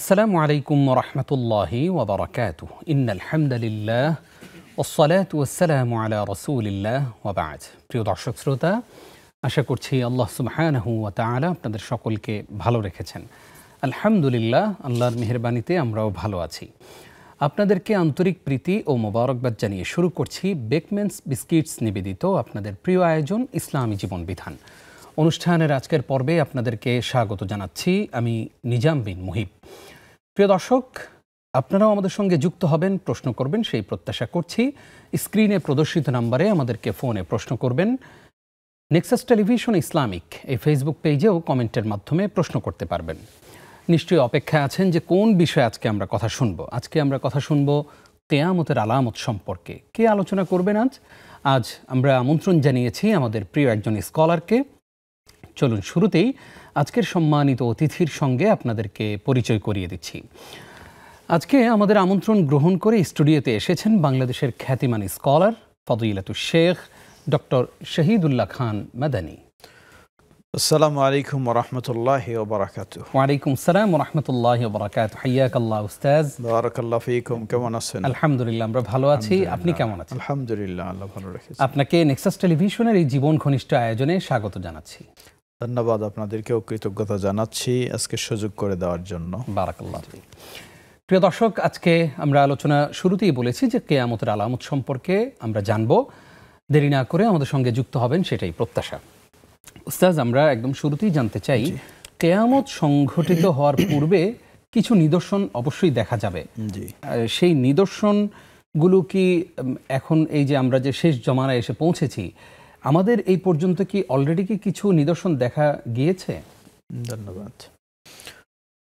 আসসালামু আলাইকুম ওয়া রাহমাতুল্লাহি ওয়া বারাকাতুহু ইন্নাল হামদালিল্লাহ ওয়াসসালাতু ওয়াসসালামু আলা রাসূলিল্লাহ ওয়া বা'দ। প্রিয় দর্শক শ্রোতা, আশা করছি আল্লাহ সুবহানাহু ওয়া তাআলা আপনাদের সকলকে ভালো রেখেছেন। আলহামদুলিল্লাহ, আল্লাহর মেহেরবানিতে আমরাও ভালো আছি। আপনাদেরকে আন্তরিক প্রীতি ও মোবারকবাদ জানিয়ে শুরু করছি বেকম্যানস বিস্কিটস নিবেদিত আপনাদের প্রিয় আয়োজন ইসলামী জীবন বিধান অনুষ্ঠানের আজকের পর্বে আপনাদেরকে স্বাগত জানাচ্ছি আমি নিজাম বিন মুহিব। প্রিয় দর্শক, আপনারাও আমাদের সঙ্গে যুক্ত হবেন, প্রশ্ন করবেন সেই প্রত্যাশা করছি। স্ক্রিনে প্রদর্শিত নাম্বারে আমাদেরকে ফোনে প্রশ্ন করবেন। নেক্সাস টেলিভিশন ইসলামিক এই ফেসবুক পেজেও কমেন্টের মাধ্যমে প্রশ্ন করতে পারবেন। নিশ্চয়ই অপেক্ষায় আছেন যে কোন বিষয়ে আজকে আমরা কথা শুনব। আজকে আমরা কথা শুনব কিয়ামতের আলামত সম্পর্কে। কে আলোচনা করবেন আজ আমরা আমন্ত্রণ জানিয়েছি আমাদের প্রিয় একজন স্কলারকে। চলুন শুরুতেই আজকের সম্মানিত অতিথির সঙ্গে আপনাদেরকে পরিচয় করিয়ে দিচ্ছি। আজকে আমাদের আমন্ত্রণ গ্রহণ করে স্টুডিওতে এসেছেন বাংলাদেশের খ্যাতিমান scholar ফদিলাতুশ Sheikh doctor Shahidullah Khan Madani. আসসালামু আলাইকুম ওয়া রাহমাতুল্লাহি ওয়া বারাকাতুহু। ওয়া আলাইকুম আসসালাম ওয়া রাহমাতুল্লাহি ওয়া বারাকাতুহু। হাইয়াকাল্লাহ উস্তাদ। বারাকাল্লাহু ফীকুম। কেমন আছেন? আলহামদুলিল্লাহ, আমরা ভালো আছি। আপনি কেমন আছেন? আলহামদুলিল্লাহ, আল্লাহ ভালো রেখেছেন। আপনাকে নেক্সাস টেলিভিশনের এই জীবন ঘনিষ্ঠ আয়োজনে স্বাগত জানাচ্ছি। ধন্যবাদ, আপনাদেরকেও কৃতজ্ঞতা জানাচ্ছি আজকে সুযোগ করে দেওয়ার জন্য। বারাকাল্লাহ। প্রিয় দর্শক, আজকে আমরা আলোচনা শুরুতেই বলেছি যে কিয়ামতের আলামত সম্পর্কে আমরা জানব। দেরি না করে আমাদের সঙ্গে যুক্ত হবেন সেটাই প্রত্যাশা। উস্তাদ, আমরা একদম শুরুতেই জানতে চাই, কিয়ামত সংঘটিত হওয়ার পূর্বে কিছু নিদর্শন অবশ্যই দেখা যাবে। সেই নিদর্শনগুলো কি এখন এই যে আমরা যে শেষ জমানায় এসে পৌঁছেছি, আমাদের এই পর্যন্ত কি অলরেডি কি কিছু নিদর্শন দেখা গিয়েছে? ধন্যবাদ।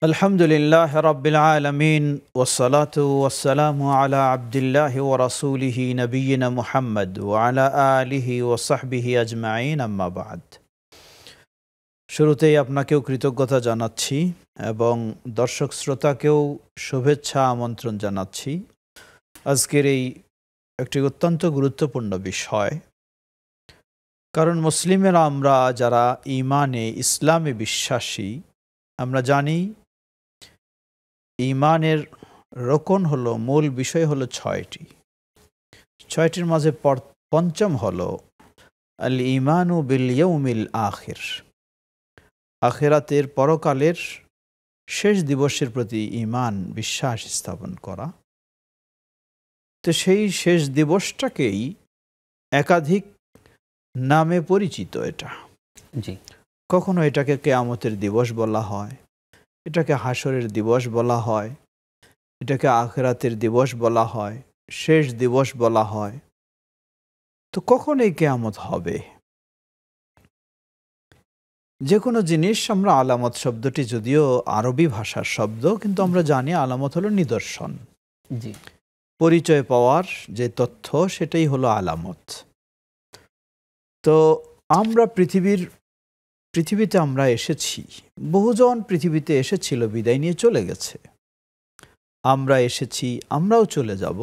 আলহামদুলিল্লাহ রাব্বিল আলামিন ওয়াসসালাতু ওয়াসসালামু আলা আবদিল্লাহি ওয়া রাসূলিহি নবিয়িনা মুহাম্মদ ওয়া আলা আলিহি ওয়া সাহবিহি আজমাইন, আম্মা বা'দ। শুরুতেই আপনাকেও কৃতজ্ঞতা জানাচ্ছি এবং দর্শক শ্রোতাকেও শুভেচ্ছা আমন্ত্রণ জানাচ্ছি আজকের এই একটি অত্যন্ত গুরুত্বপূর্ণ বিষয়। কারণ মুসলিমেরা আমরা যারা ঈমানে ইসলামে বিশ্বাসী, আমরা জানি ঈমানের রোকন হলো, মূল বিষয় হলো ছয়টির মাঝে পঞ্চম হলো আল ঈমানু বিল ইয়াউমিল আখির, আখিরাতের পরকালের শেষ দিবসের প্রতি ঈমান বিশ্বাস স্থাপন করা। তো সেই শেষ দিবসটাকেই একাধিক নামে পরিচিত। এটা কখনো এটাকে কিয়ামতের দিবস বলা হয়, এটাকে হাসরের দিবস বলা হয়, এটাকে আখিরাতের দিবস বলা হয়, শেষ দিবস বলা হয়। তো কখন এই কিয়ামত হবে? যে কোনো জিনিস আমরা আলামত শব্দটি যদিও আরবি ভাষার শব্দ, কিন্তু আমরা জানি আলামত হলো নিদর্শন। পরিচয় পাওয়ার যে তথ্য, সেটাই হলো আলামত। তো আমরা পৃথিবীতে আমরা এসেছি, বহুজন পৃথিবীতে এসেছিল, বিদায় নিয়ে চলে গেছে। আমরা এসেছি, আমরাও চলে যাব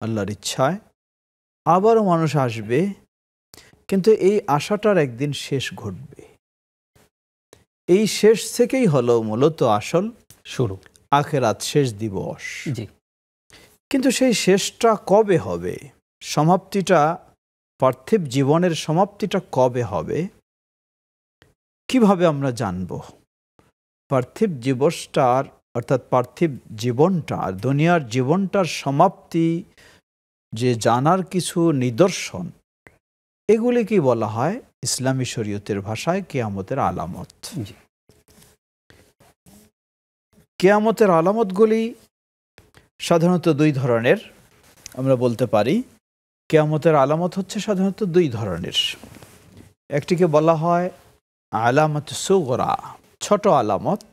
আল্লাহর ইচ্ছায়। আবারও মানুষ আসবে, কিন্তু এই আশাটার একদিন শেষ ঘটবে। এই শেষ থেকেই হলো মূলত আসল শুরু, আখিরাত, শেষ দিবস। কিন্তু সেই শেষটা কবে হবে? সমাপ্তিটা, পার্থিব জীবনের সমাপ্তিটা কবে হবে? কিভাবে আমরা জানব? পার্থিব দিবসটার, অর্থাৎ পার্থিব জীবনটার, দুনিয়ার জীবনটার সমাপ্তি যে জানার কিছু নিদর্শন, এগুলি কি বলা হয় ইসলামী শরীয়তের ভাষায় কিয়ামতের আলামত। কিয়ামতের আলামতগুলি সাধারণত দুই ধরনের আমরা বলতে পারি। কিয়ামতের আলামত হচ্ছে সাধারণত দুই ধরনের। একটিকে বলা হয় আলামাত সুগরা, ছোট আলামত,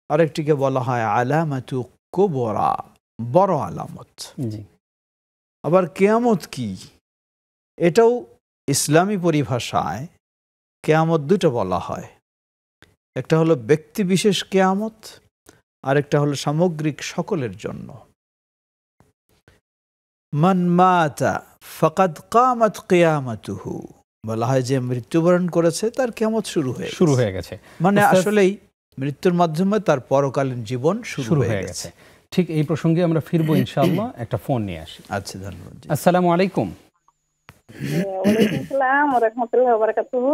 আর একটিকে বলা হয় আলামাতু কুবরা, বড় আলামত। আবার কিয়ামত কি, এটাও ইসলামী পরিভাষায় কিয়ামত দুটো বলা হয়। একটা হলো ব্যক্তি বিশেষ কিয়ামত, আর একটা হলো সামগ্রিক সকলের জন্য। মান মাতা ফাকাদ কামাত কিয়ামাতুহু, বলা হয় যে মৃত্যুবরণ করেছে তার কিয়ামত শুরু হয়ে গেছে। মানে আসলেই মৃত্যুর মাধ্যমে তার পরকালীন জীবন শুরু হয়ে গেছে। ঠিক এই প্রসঙ্গে আমরা ফিরবো ইনশাআল্লাহ। একটা ফোন নিয়ে আসি। আচ্ছা, ধন্যবাদ। আসসালামু আলাইকুম। ওয়ালাইকুম আসসালাম ওয়া রাহমাতুল্লাহি ওয়া বারাকাতুহু।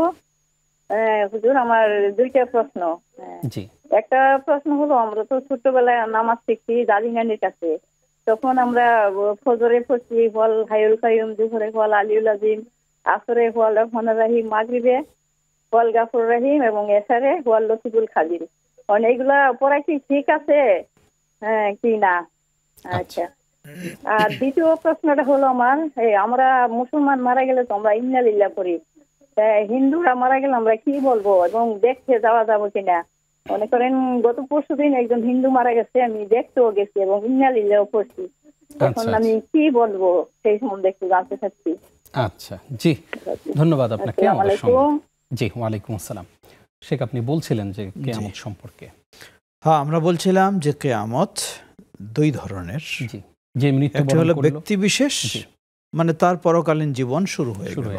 হুজুর, আমার দুইটা প্রশ্ন। জি। একটা প্রশ্ন হলো, আমরা তো ছোটবেলায় নামাজ শিখছি দাদি নানির কাছে। তখন আমরা ফজরে পড়ছি ওয়াল হাইউল কাইয়ুম, জোহরে ওয়াল আলিউল আজিম, আসরে ওয়াল রহমানুর রহিম, মাগরিবে ওয়াল গাফুর রহিম এবং এশারে ওয়াল লতিফুল খাবির। অনেকগুলা পড়া কি ঠিক আছে কি না? আচ্ছা। আর দ্বিতীয় প্রশ্নটা হলো আমার, আমরা মুসলমান মারা গেলে তো আমরা ইন্না লিল্লাহ করি, হিন্দুরা মারা গেলে আমরা কি বলবো এবং দেখতে যাওয়া যাবো কিনা? মনে করেন গত পরশুদিন একজন হিন্দু মারা গেছে, আমি দেখতেও গেছি এবং ইন্না লিল্লাহ পড়ছি। এখন আমি কি বলবো সেই সম্বন্ধে একটু জানতে চাচ্ছি। আচ্ছা, জি, ধন্যবাদ আপনাকে। জি, ওয়ালাইকুম আসসালাম। শেখ, আপনি বলছিলেন যে কিয়ামত সম্পর্কে। হ্যাঁ, আমরা বলছিলাম যে কিয়ামত দুই ধরনের। জি, যে একটা হলো ব্যক্তি বিশেষ, মানে তার পরকালীন জীবন শুরু হয়ে গেল।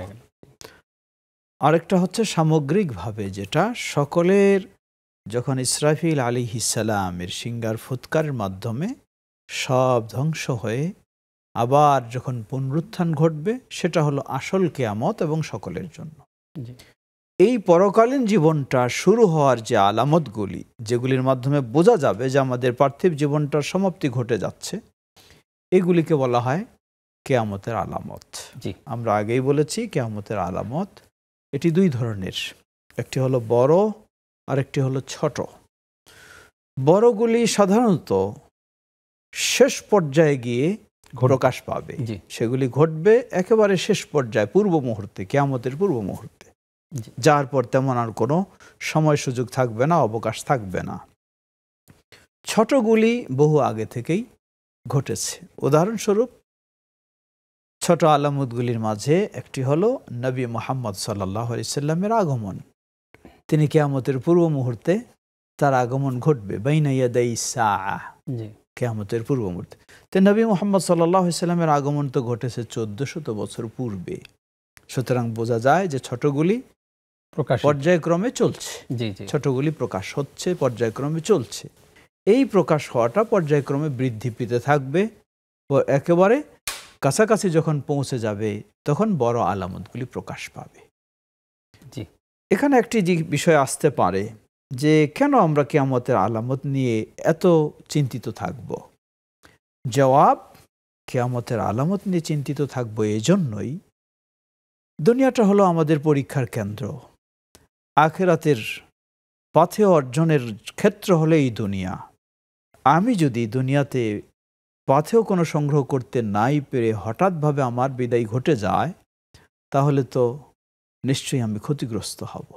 আরেকটা হচ্ছে সামগ্রিকভাবে, যেটা সকলের যখন ইসরাফিল আলাইহিস সালামের সিঙ্গার ফুৎকারের মাধ্যমে সব ধ্বংস হয়ে আবার যখন পুনরুত্থান ঘটবে, সেটা হলো আসল কিয়ামত এবং সকলের জন্য। এই পরকালীন জীবনটা শুরু হওয়ার যে আলামতগুলি, যেগুলির মাধ্যমে বোঝা যাবে যে আমাদের পার্থিব জীবনটার সমাপ্তি ঘটে যাচ্ছে, এগুলিকে বলা হয় কিয়ামতের আলামত। আমরা আগেই বলেছি কিয়ামতের আলামত এটি দুই ধরনের, একটি হলো বড় আর একটি হলো ছোট। বড়গুলি সাধারণত শেষ পর্যায়ে গিয়ে প্রকাশ পাবে, সেগুলি ঘটবে একেবারে শেষ পর্যায়ে, পূর্ব মুহূর্তে, কিয়ামতের পূর্ব মুহূর্তে, যার পর তেমন আর কোনো সময় সুযোগ থাকবে না, অবকাশ থাকবে না। ছোটগুলি বহু আগে থেকেই ঘটেছে। উদাহরণস্বরূপ ছোট আলামতগুলির মাঝে একটি হলো নবী মুহাম্মদ সাল্লাল্লাহু আলাইহি সাল্লামের আগমন। তিনি কিয়ামতের পূর্ব মুহূর্তে তার আগমন ঘটবে, বাইনা ইয়াদাই সাআহ, কিয়ামতের পূর্ব মুহূর্তে। তো নবী মুহাম্মদ সাল্লাল্লাহু আলাইহি সাল্লামের আগমন তো ঘটেছে 1400 বছর পূর্বে। সুতরাং বোঝা যায় যে ছোটগুলি পর্যায়ক্রমে চলছে, ছোটগুলি প্রকাশ হচ্ছে, পর্যায়ক্রমে চলছে। এই প্রকাশ হওয়াটা পর্যায়ক্রমে বৃদ্ধি পেতে থাকবে, একেবারে কাছাকাছি যখন পৌঁছে যাবে তখন বড় আলামতগুলি প্রকাশ পাবে। এখানে একটি বিষয় আসতে পারে যে কেন আমরা কিয়ামতের আলামত নিয়ে এত চিন্তিত থাকব? জবাব, কিয়ামতের আলামত নিয়ে চিন্তিত থাকব এজন্যই, দুনিয়াটা হলো আমাদের পরীক্ষার কেন্দ্র। আখিরাতের পথে অর্জনের ক্ষেত্র হলো এই দুনিয়া। আমি যদি দুনিয়াতে পথেও কোনো সংগ্রহ করতে নাই পেরে হঠাৎভাবে আমার বিদায় ঘটে যায়, তাহলে তো নিশ্চয়ই আমি ক্ষতিগ্রস্ত হব।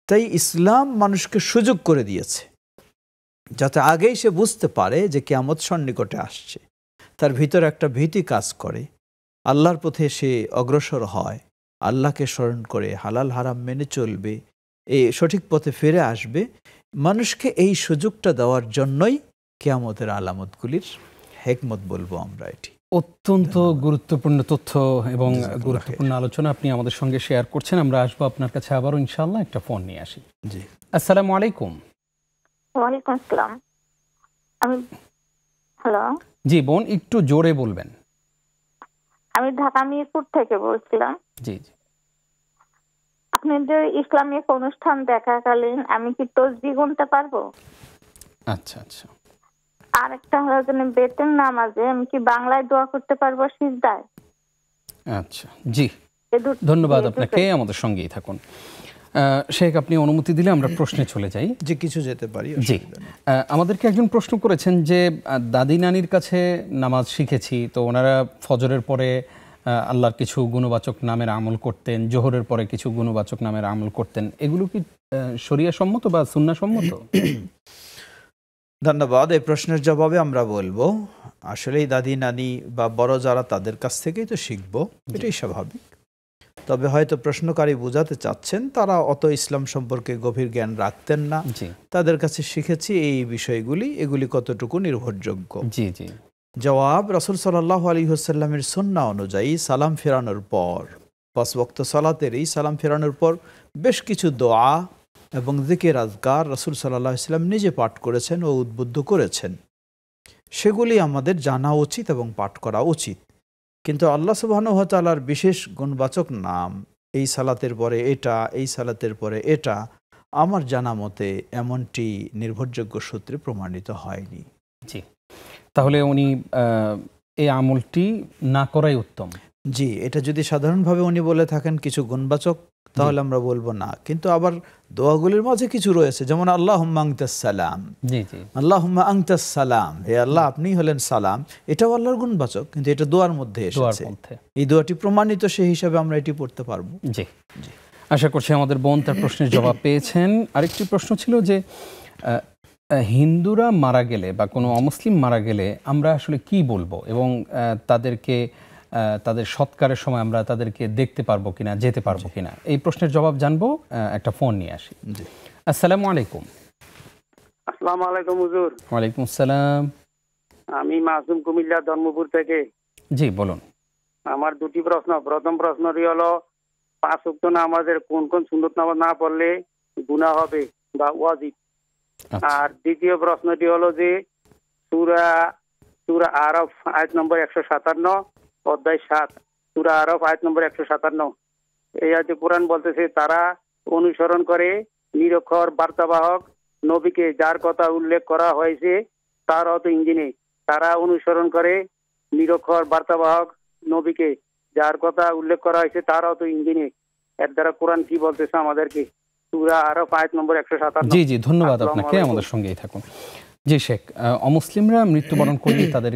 তাই ইসলাম মানুষকে সুযোগ করে দিয়েছে যাতে আগেই সে বুঝতে পারে যে কিয়ামত সন্নিকটে আসছে, তার ভিতরে একটা ভীতি কাজ করে, আল্লাহর পথে সে অগ্রসর হয়, আল্লাহকে স্মরণ করে হালাল হারাম মেনে চলবে, এই সঠিক পথে ফিরে আসবে। মানুষকে এই সুযোগটা দেওয়ার জন্যই কিয়ামতের আলামতগুলির হিকমত বলবো আমরা। এটি অত্যন্ত গুরুত্বপূর্ণ তথ্য এবং গুরুত্বপূর্ণ আলোচনা আপনি আমাদের সঙ্গে শেয়ার করছেন। আমরা আসবো আপনার কাছে আবারও ইনশাআল্লাহ। একটা ফোন নিয়ে আসি। জি, আসসালামু আলাইকুম। ওয়ালাইকুম আসসালাম। হ্যালো, জি বোন, একটু জোরে বলবেন। আমি ঢাকা মিরপুর থেকে বলছিলাম। জি জি। আপনাদের ইসলামিক অনুষ্ঠান দেখাকালীন আমি কি তাসবিহ গুনতে পারবো? আচ্ছা আচ্ছা। আর একটা হলো যে বেতের নামাজে আমি কি বাংলায় দোয়া করতে পারবো সিজদায়? আচ্ছা, জি, ধন্যবাদ আপনাকে। আমাদের সঙ্গেই থাকুন। শেখ, আপনি অনুমতি দিলে আমরা প্রশ্নে চলে যাই। যে কিছু যেতে পারি। জি, আমাদেরকে একজন প্রশ্ন করেছেন যে দাদি নানির কাছে নামাজ শিখেছি, তো ওনারা ফজরের পরে আল্লাহর কিছু গুণবাচক নামের আমল করতেন, জোহরের পরে কিছু গুণবাচক নামের আমল করতেন, এগুলো কি শরিয়া সম্মত বা সুন্নাহ সম্মত? ধন্যবাদ। এই প্রশ্নের জবাবে আমরা বলবো, আসলেই দাদি নানি বা বড় যারা, তাদের কাছ থেকেই তো শিখবো, এটাই স্বাভাবিক। তবে হয়তো প্রশ্নকারী বোঝাতে চাচ্ছেন তারা অত ইসলাম সম্পর্কে গভীর জ্ঞান রাখতেন না, তাদের কাছে শিখেছি এই বিষয়গুলি, এগুলি কতটুকু নির্ভরযোগ্য। জি জি। জবাব, রাসূল সাল্লাল্লাহু আলাইহি ওয়াসাল্লামের সুন্নাহ অনুযায়ী সালাম ফেরানোর পর, 5 ওয়াক্ত সালাতের এই সালাম ফেরানোর পর বেশ কিছু দোয়া এবং যিকির আজকার রাসূল সাল্লাল্লাহু আলাইহি ওয়াসাল্লাম নিজে পাঠ করেছেন ও উদ্বুদ্ধ করেছেন, সেগুলি আমাদের জানা উচিত এবং পাঠ করা উচিত। কিন্তু আল্লাহ সুবহানাহু ওয়া তাআলার বিশেষ গুণবাচক নাম, এই সালাতের পরে এটা, এই সালাতের পরে এটা, আমার জানা মতে এমনটি নির্ভরযোগ্য সূত্রে প্রমাণিত হয়নি। জি, তাহলে উনি এই আমলটি না করাই উত্তম। জি, এটা যদি সাধারণভাবে উনি বলে থাকেন কিছু গুণবাচক, তাহলে আমরা বলবো না। কিন্তু আবার দোয়াগুলির মাঝে কিছু রয়েছে, যেমন আল্লাহুম্মা আনতাস সালাম, জি জি, আল্লাহুম্মা আনতাস সালাম, হে আল্লাহ আপনিই হলেন সালাম, এটাও আল্লাহর গুণবাচক, কিন্তু এটা দোয়ার মধ্যে এসেছে। এই দোয়াটি প্রমাণিত, সেই হিসাবে আমরা এটি পড়তে পারবো। জি, আশা করছি আমাদের বোন তার প্রশ্নের জবাব পেয়েছেন। আরেকটি প্রশ্ন ছিল যে হিন্দুরা মারা গেলে বা কোনো অমুসলিম মারা গেলে আমরা আসলে কি বলবো, এবং তাদেরকে তাদের সৎকারের সময় আমরা তাদেরকে দেখতে পারবো কিনা, যেতে পারবো কিনা, এই প্রশ্নের জবাব জানবো। একটা ফোন নিয়ে আসি। আসসালামু আলাইকুম। আসসালামু আলাইকুম হুজুর। ওয়ালাইকুম আসসালাম। আমি মাসুম, কুমিল্লা ধর্মপুর থেকে। জি বলুন। আমার দুটি প্রশ্ন। প্রথম প্রশ্নটি হলো, 5 ওয়াক্ত নামাজের কোন কোন সুন্নত নামাজ না পড়লে গুনাহ হবে বা ওয়াজিব? আর দ্বিতীয় প্রশ্নটি হলো যে সূরা আরাফ আয়াত নম্বর 157, অধ্যায় 7, সূরা আরাফ আয়াত নম্বর 157, এই আয়াতে কোরআন বলতেছে তারা অনুসরণ করে নিরক্ষর বার্তাবাহক নবীকে, যার কথা উল্লেখ করা হয়েছে তার অর্থ ইঞ্জিনে। তারা অনুসরণ করে নিরক্ষর বার্তাবাহক নবীকে, যার কথা উল্লেখ করা হয়েছে তার অর্থ ইঞ্জিনে। এর দ্বারা কোরআন কি বলতেছে আমাদেরকে? সূরা আরাফ আয়াত নম্বর 157। জি জি, ধন্যবাদ আপনাকে, আমাদের সঙ্গেই থাকুন। জি শেখ, অমুসলিমরা মৃত্যুবরণ করলে তাদের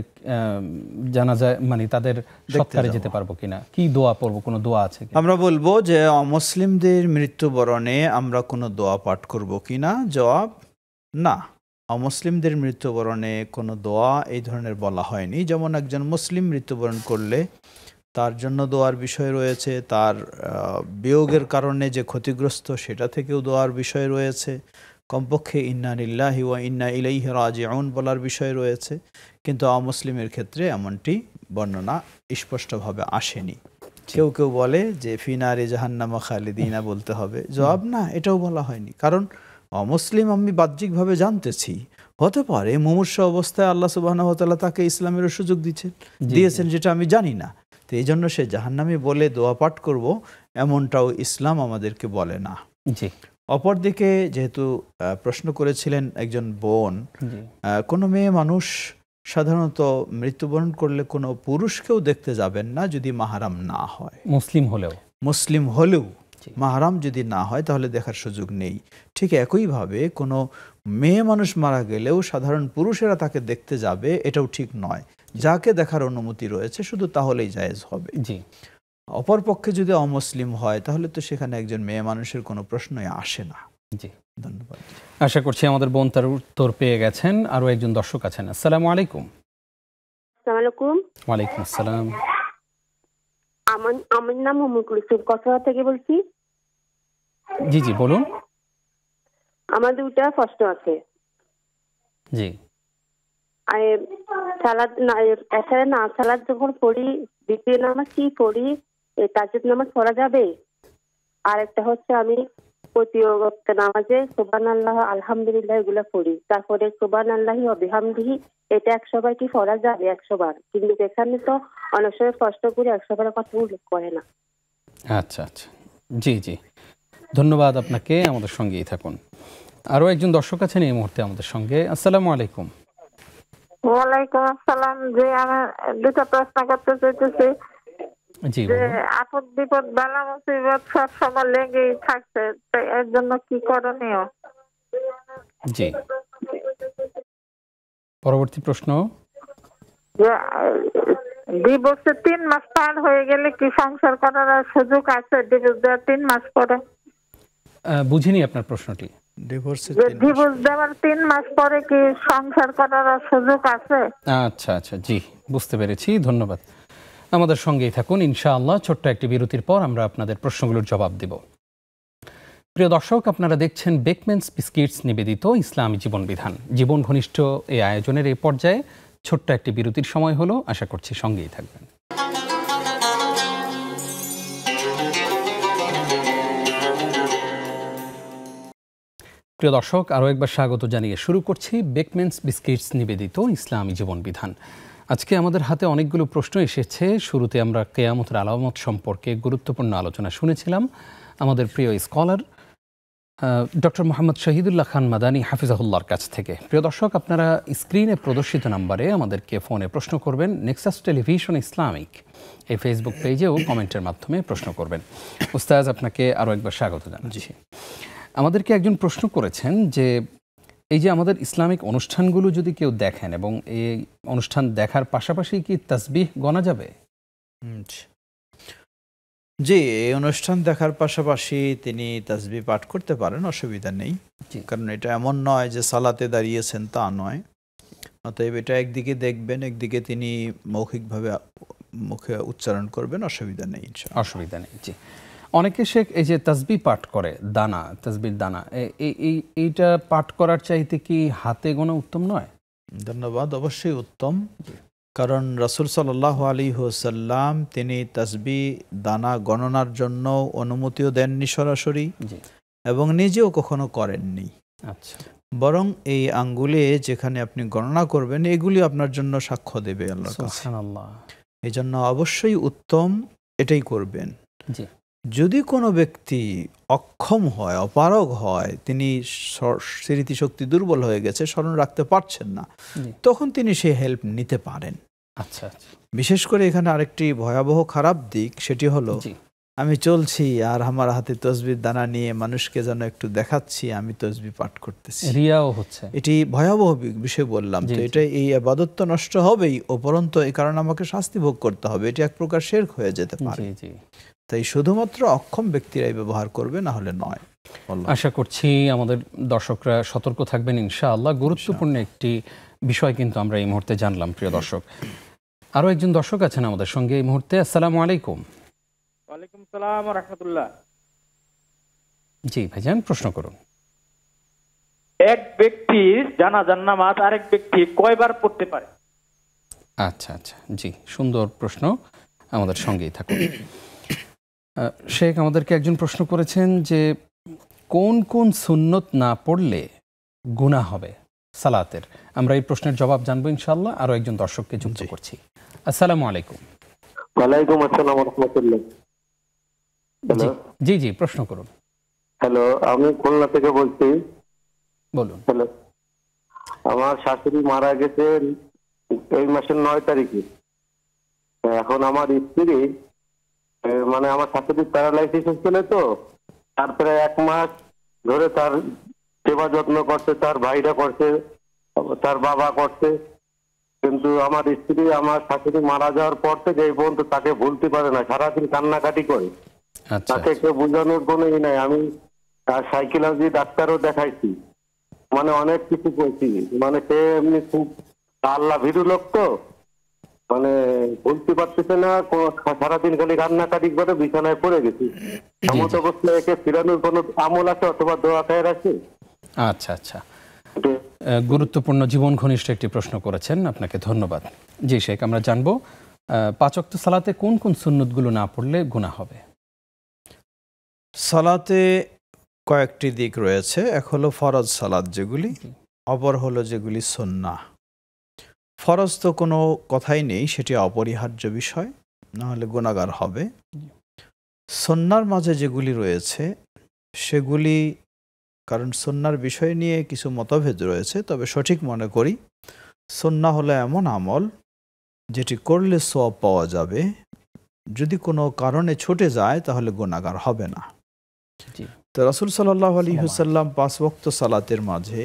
জানাজায় মানে তাদের সৎকারে যেতে পারবো কিনা, কি দোয়া পড়বো, কোনো দোয়া আছে? আমরা বলবো যে অমুসলিমদের মৃত্যুবরণে আমরা কোনো দোয়া পাঠ করব কিনা, জবাব না। অমুসলিমদের মৃত্যুবরণে কোনো দোয়া এই ধরনের বলা হয়নি। যেমন একজন মুসলিম মৃত্যুবরণ করলে তার জন্য দোয়ার বিষয় রয়েছে, তার বিয়োগের কারণে যে ক্ষতিগ্রস্ত সেটা থেকেও দোয়ার বিষয় রয়েছে, কমপক্ষে ইন্না লিল্লাহি ওয়া ইন্না ইলাইহি রাজিউন বলার বিষয় রয়েছে। কিন্তু অমুসলিমের ক্ষেত্রে এমনটি বর্ণনা স্পষ্টভাবে আসেনি। কেউ কেউ বলে যে ফিনারে জাহান্নামা খালিদিনা বলতে হবে, জবাব না, এটাও বলা হয়নি। কারণ অমুসলিম আমি বাহ্যিকভাবে জানতেছি, হতে পারে মুমূর্ষু অবস্থায় আল্লাহ সুবহানাহু ওয়া তাআলা তাকে ইসলামেরও সুযোগ দিয়েছেন যেটা আমি জানি না, তো এই জন্য সে জাহান্নামী বলে দোয়া পাঠ করব, এমনটাও ইসলাম আমাদেরকে বলে না। জি। অপরদিকে যেহেতু প্রশ্ন করেছিলেন একজন বোন, কোনো মেয়ে মানুষ সাধারণত মৃত্যুবরণ করলে কোনো পুরুষকেও দেখতে যাবেন না যদি মাহারাম না হয়। মুসলিম হলেও মাহারাম যদি না হয় তাহলে দেখার সুযোগ নেই। ঠিক একইভাবে কোনো মেয়ে মানুষ মারা গেলেও সাধারণ পুরুষেরা তাকে দেখতে যাবে এটাও ঠিক নয়। যাকে দেখার অনুমতি রয়েছে শুধু তাহলেই জায়েজ হবে। জি। অপরপক্ষে যদি অমুসলিম হয় তাহলে তো সেখানে একজন মেয়ে মানুষের কোনো প্রশ্নই আসে না। জি, ধন্যবাদ। আশা করছি আমাদের বোন তার উত্তর পেয়ে গেছেন। আরো একজন দর্শক আছেন। আসসালামু আলাইকুম। আসসালামু আলাইকুম। ওয়ালাইকুম আসসালাম। আমার নাম মুকুলসুর, কসবা থেকে বলছি। জি জি বলুন। আমার দুইটা প্রশ্ন আছে। জি। সালাদ যখন পড়ি, দ্বিতীয় নামাজ কি পড়ি, তাহাজ্জুদ নামাজ পড়া যাবে? আর একটা হচ্ছে আমি প্রতি ওয়াক্ত নামাজে সুবহানাল্লাহ, আলহামদুলিল্লাহ এগুলো পড়ি, তারপরে সুবহানাল্লাহি ওয়া বিহামদিহি, এটা 100 বার কি পড়া যাবে? 100 বার, কিন্তু এখানে তো অনেক সময় কষ্ট করে 100 বারের কথা উল্লেখ করে না। আচ্ছা আচ্ছা, জি জি, ধন্যবাদ আপনাকে, আমাদের সঙ্গেই থাকুন। আরো একজন দর্শক আছেন এই মুহূর্তে আমাদের সঙ্গে। আসসালামু আলাইকুম। ওয়ালাইকুম আসসালাম। যে আমার দুটো প্রশ্ন করতে চাইতেছি। জি, যে আপদ বিপদ বালা মুসিবত সব সময় লেগেই থাকছে, তো এর জন্য কি করণীয়? জি, পরবর্তী প্রশ্ন। ডিভোর্সে 3 মাস পার হয়ে গেলে কি সংসার করার সুযোগ আছে? ডিভোর্স দেওয়ার 3 মাস পরে? বুঝিনি আপনার প্রশ্নটি। ডিভোর্স দেওয়ার 3 মাস পরে কি সংসার করার সুযোগ আছে? আচ্ছা আচ্ছা, জি বুঝতে পেরেছি, ধন্যবাদ। আমাদের সঙ্গেই থাকুন ইনশাআল্লাহ। ছোট্ট একটি বিরতির পর আমরা আপনাদের প্রশ্নগুলোর জবাব দেব। প্রিয় দর্শক, আপনারা দেখছেন বেকম্যানস বিস্কিটস নিবেদিত ইসলামী জীবন বিধান। জীবন ঘনিষ্ঠ এই আয়োজনের এই পর্যায়ে ছোট্ট একটি বিরতির সময় হলো। আশা করছি সঙ্গেই থাকবেন। প্রিয় দর্শক, আরও একবার স্বাগত জানিয়ে শুরু করছি বেকম্যানস বিস্কিটস নিবেদিত ইসলামী জীবন বিধান। আজকে আমাদের হাতে অনেকগুলো প্রশ্ন এসেছে। শুরুতে আমরা কিয়ামতের আলামত সম্পর্কে গুরুত্বপূর্ণ আলোচনা শুনেছিলাম আমাদের প্রিয় স্কলার ডক্টর মোহাম্মদ শহীদুল্লাহ খান মাদানী হাফিজাহুল্লাহর কাছ থেকে। প্রিয় দর্শক, আপনারা স্ক্রিনে প্রদর্শিত নাম্বারে আমাদেরকে ফোনে প্রশ্ন করবেন। নেক্সাস টেলিভিশন ইসলামিক এই ফেসবুক পেজেও কমেন্টের মাধ্যমে প্রশ্ন করবেন। উস্তাজ, আপনাকে আরও একবার স্বাগত জানাচ্ছি। আমাদেরকে একজন প্রশ্ন করেছেন যে এই যে আমাদের ইসলামিক অনুষ্ঠানগুলো যদি কেউ দেখেন এবং এই অনুষ্ঠান দেখার পাশাপাশি কি তাসবিহ গণা যাবে? জি, এই অনুষ্ঠান দেখার পাশাপাশি তিনি তাসবিহ পাঠ করতে পারেন, অসুবিধা নেই। কারণ এটা এমন নয় যে সালাতে দাঁড়িয়েছেন, তা নয়। অতএব এটা একদিকে দেখবেন, একদিকে তিনি মৌখিকভাবে মুখে উচ্চারণ করবেন, অসুবিধা নেই। অসুবিধা নেই। জি, অনেকে শেখ এই যে তাসবিহ পাঠ করে, দানা, তাসবির দানা, এইটা পাঠ করার চাইতে কি হাতে গোনা উত্তম নয়? ধন্যবাদ। অবশ্যই উত্তম, কারণ রাসূল সাল্লাল্লাহু আলাইহি ওয়াসাল্লাম তিনি তাসবিহ দানা গণনার জন্য অনুমতিও দেননি সরাসরি, এবং নিজেও কখনো করেননি। আচ্ছা, বরং এই আঙ্গুলে যেখানে আপনি গণনা করবেন এগুলি আপনার জন্য সাক্ষ্য দেবে আল্লাহর কাছে। সুবহানাল্লাহ। এই জন্য অবশ্যই উত্তম এটাই করবেন। জি, যদি কোনো ব্যক্তি অক্ষম হয়, অপারগ হয়, তিনি স্মৃতিশক্তি দুর্বল হয়ে গেছে, স্মরণ রাখতে পারছেন না, তখন তিনি সেই হেল্প নিতে পারেন। আচ্ছা, বিশেষ করে এখানে আরেকটি ভয়াবহ খারাপ দিক, সেটি হলো আমি চলছি আর আমার হাতে তসবির দানা নিয়ে মানুষকে যেন একটু দেখাচ্ছি আমি তসবিহ পাঠ করতেছি, রিয়াও হচ্ছে। এটি ভয়াবহ বিষয় বললাম। তো এটা এই ইবাদত তো নষ্ট হবেই, উপরন্তু এই কারণে আমাকে শাস্তি ভোগ করতে হবে। এটি এক প্রকার শিরক হয়ে যেতে পারে। তাই শুধুমাত্র অক্ষম ব্যক্তিরাই ব্যবহার করবে, না হলে নয়। আশা করছি আমাদের দর্শকরা সতর্ক থাকবেন ইনশাআল্লাহ। গুরুত্বপূর্ণ একটি বিষয় কিন্তু আমরা এই মুহূর্তে জানলাম। প্রিয় দর্শক, আরো একজন দর্শক আছেন আমাদের সঙ্গে এই মুহূর্তে। আসসালামু আলাইকুম। ওয়ালাইকুম সালাম ওয়া রাহমাতুল্লাহ। জি ভাইজান, প্রশ্ন করুন। এক ব্যক্তি জানাজার নামাজ আরেক ব্যক্তি কয়বার পড়তে পারে? আচ্ছা আচ্ছা, জি, সুন্দর প্রশ্ন, আমাদের সঙ্গেই থাকুন। শেখ আমাদেরকে একজন প্রশ্ন করেছেন যে কোন কোন সুন্নত না পড়লে গুনাহ হবে সালাতের। আমরা এই প্রশ্নের জবাব জানবো ইনশাআল্লাহ। আরো একজন দর্শককে যুক্ত করছি। আসসালামু আলাইকুম। ওয়ালাইকুম আসসালাম ওয়া রাহমাতুল্লাহ। জি জি, প্রশ্ন করুন। হ্যালো, আমি খুলনা থেকে বলছি। বলুন। হ্যালো, আমার শাশুড়ি মারা গেছেন এই মাসের 9 তারিখে। এখন আমার স্ত্রী, মানে আমার শাশুড়ির প্যারালাইসিস হচ্ছিল, তো তারপরে 1 মাস ধরে তার সেবা যত্ন করছে, তার ভাইরা করছে, তার বাবা করছে, কিন্তু আমার স্ত্রী আমার শাশুড়ি মারা যাওয়ার পর থেকে এই পর্যন্ত তাকে ভুলতে পারে না, সারাদিন কান্নাকাটি করে। তাকে কেউ বোঝানোর কোনো ই নাই। আমি সাইকোলজি ডাক্তারও দেখাইছি, মানে অনেক কিছু করছি, মানে সে এমনি খুব আল্লাহ ভীরু লোক, তো মানে ভুলতে পারতেছে না, সারাদিন খালি কান্নাকাটি করে বিছানায় পড়ে গেছি। এমন অবস্থায় একে ফিরানোর কোনো আমল আছে অথবা দোয়া খায়ের আছে? আচ্ছা আচ্ছা, গুরুত্বপূর্ণ জীবন ঘনিষ্ঠ একটি প্রশ্ন করেছেন, আপনাকে ধন্যবাদ। জি শেখ, আমরা জানবো 5 ওয়াক্ত সালাতে কোন কোন সুন্নতগুলো না পড়লে গুনাহ হবে। সালাতে কয়েকটি দিক রয়েছে। এক হলো ফরজ সালাত যেগুলি, অপর হলো যেগুলি সুন্নাহ। ফরজ তো কোনো কথাই নেই, সেটি অপরিহার্য বিষয়, না হলে গুনাহগার হবে। সুন্নাহর মাঝে যেগুলি রয়েছে সেগুলি, কারণ সুন্নাহর বিষয় নিয়ে কিছু মতভেদ রয়েছে, তবে সঠিক মনে করি সুন্নাহ হলো এমন আমল যেটি করলে সওয়াব পাওয়া যাবে, যদি কোনো কারণে ছুটে যায় তাহলে গুনাহগার হবে না। তো রাসূল সাল্লাল্লাহু আলাইহি ওয়াসাল্লাম 5 ওয়াক্ত সালাতের মাঝে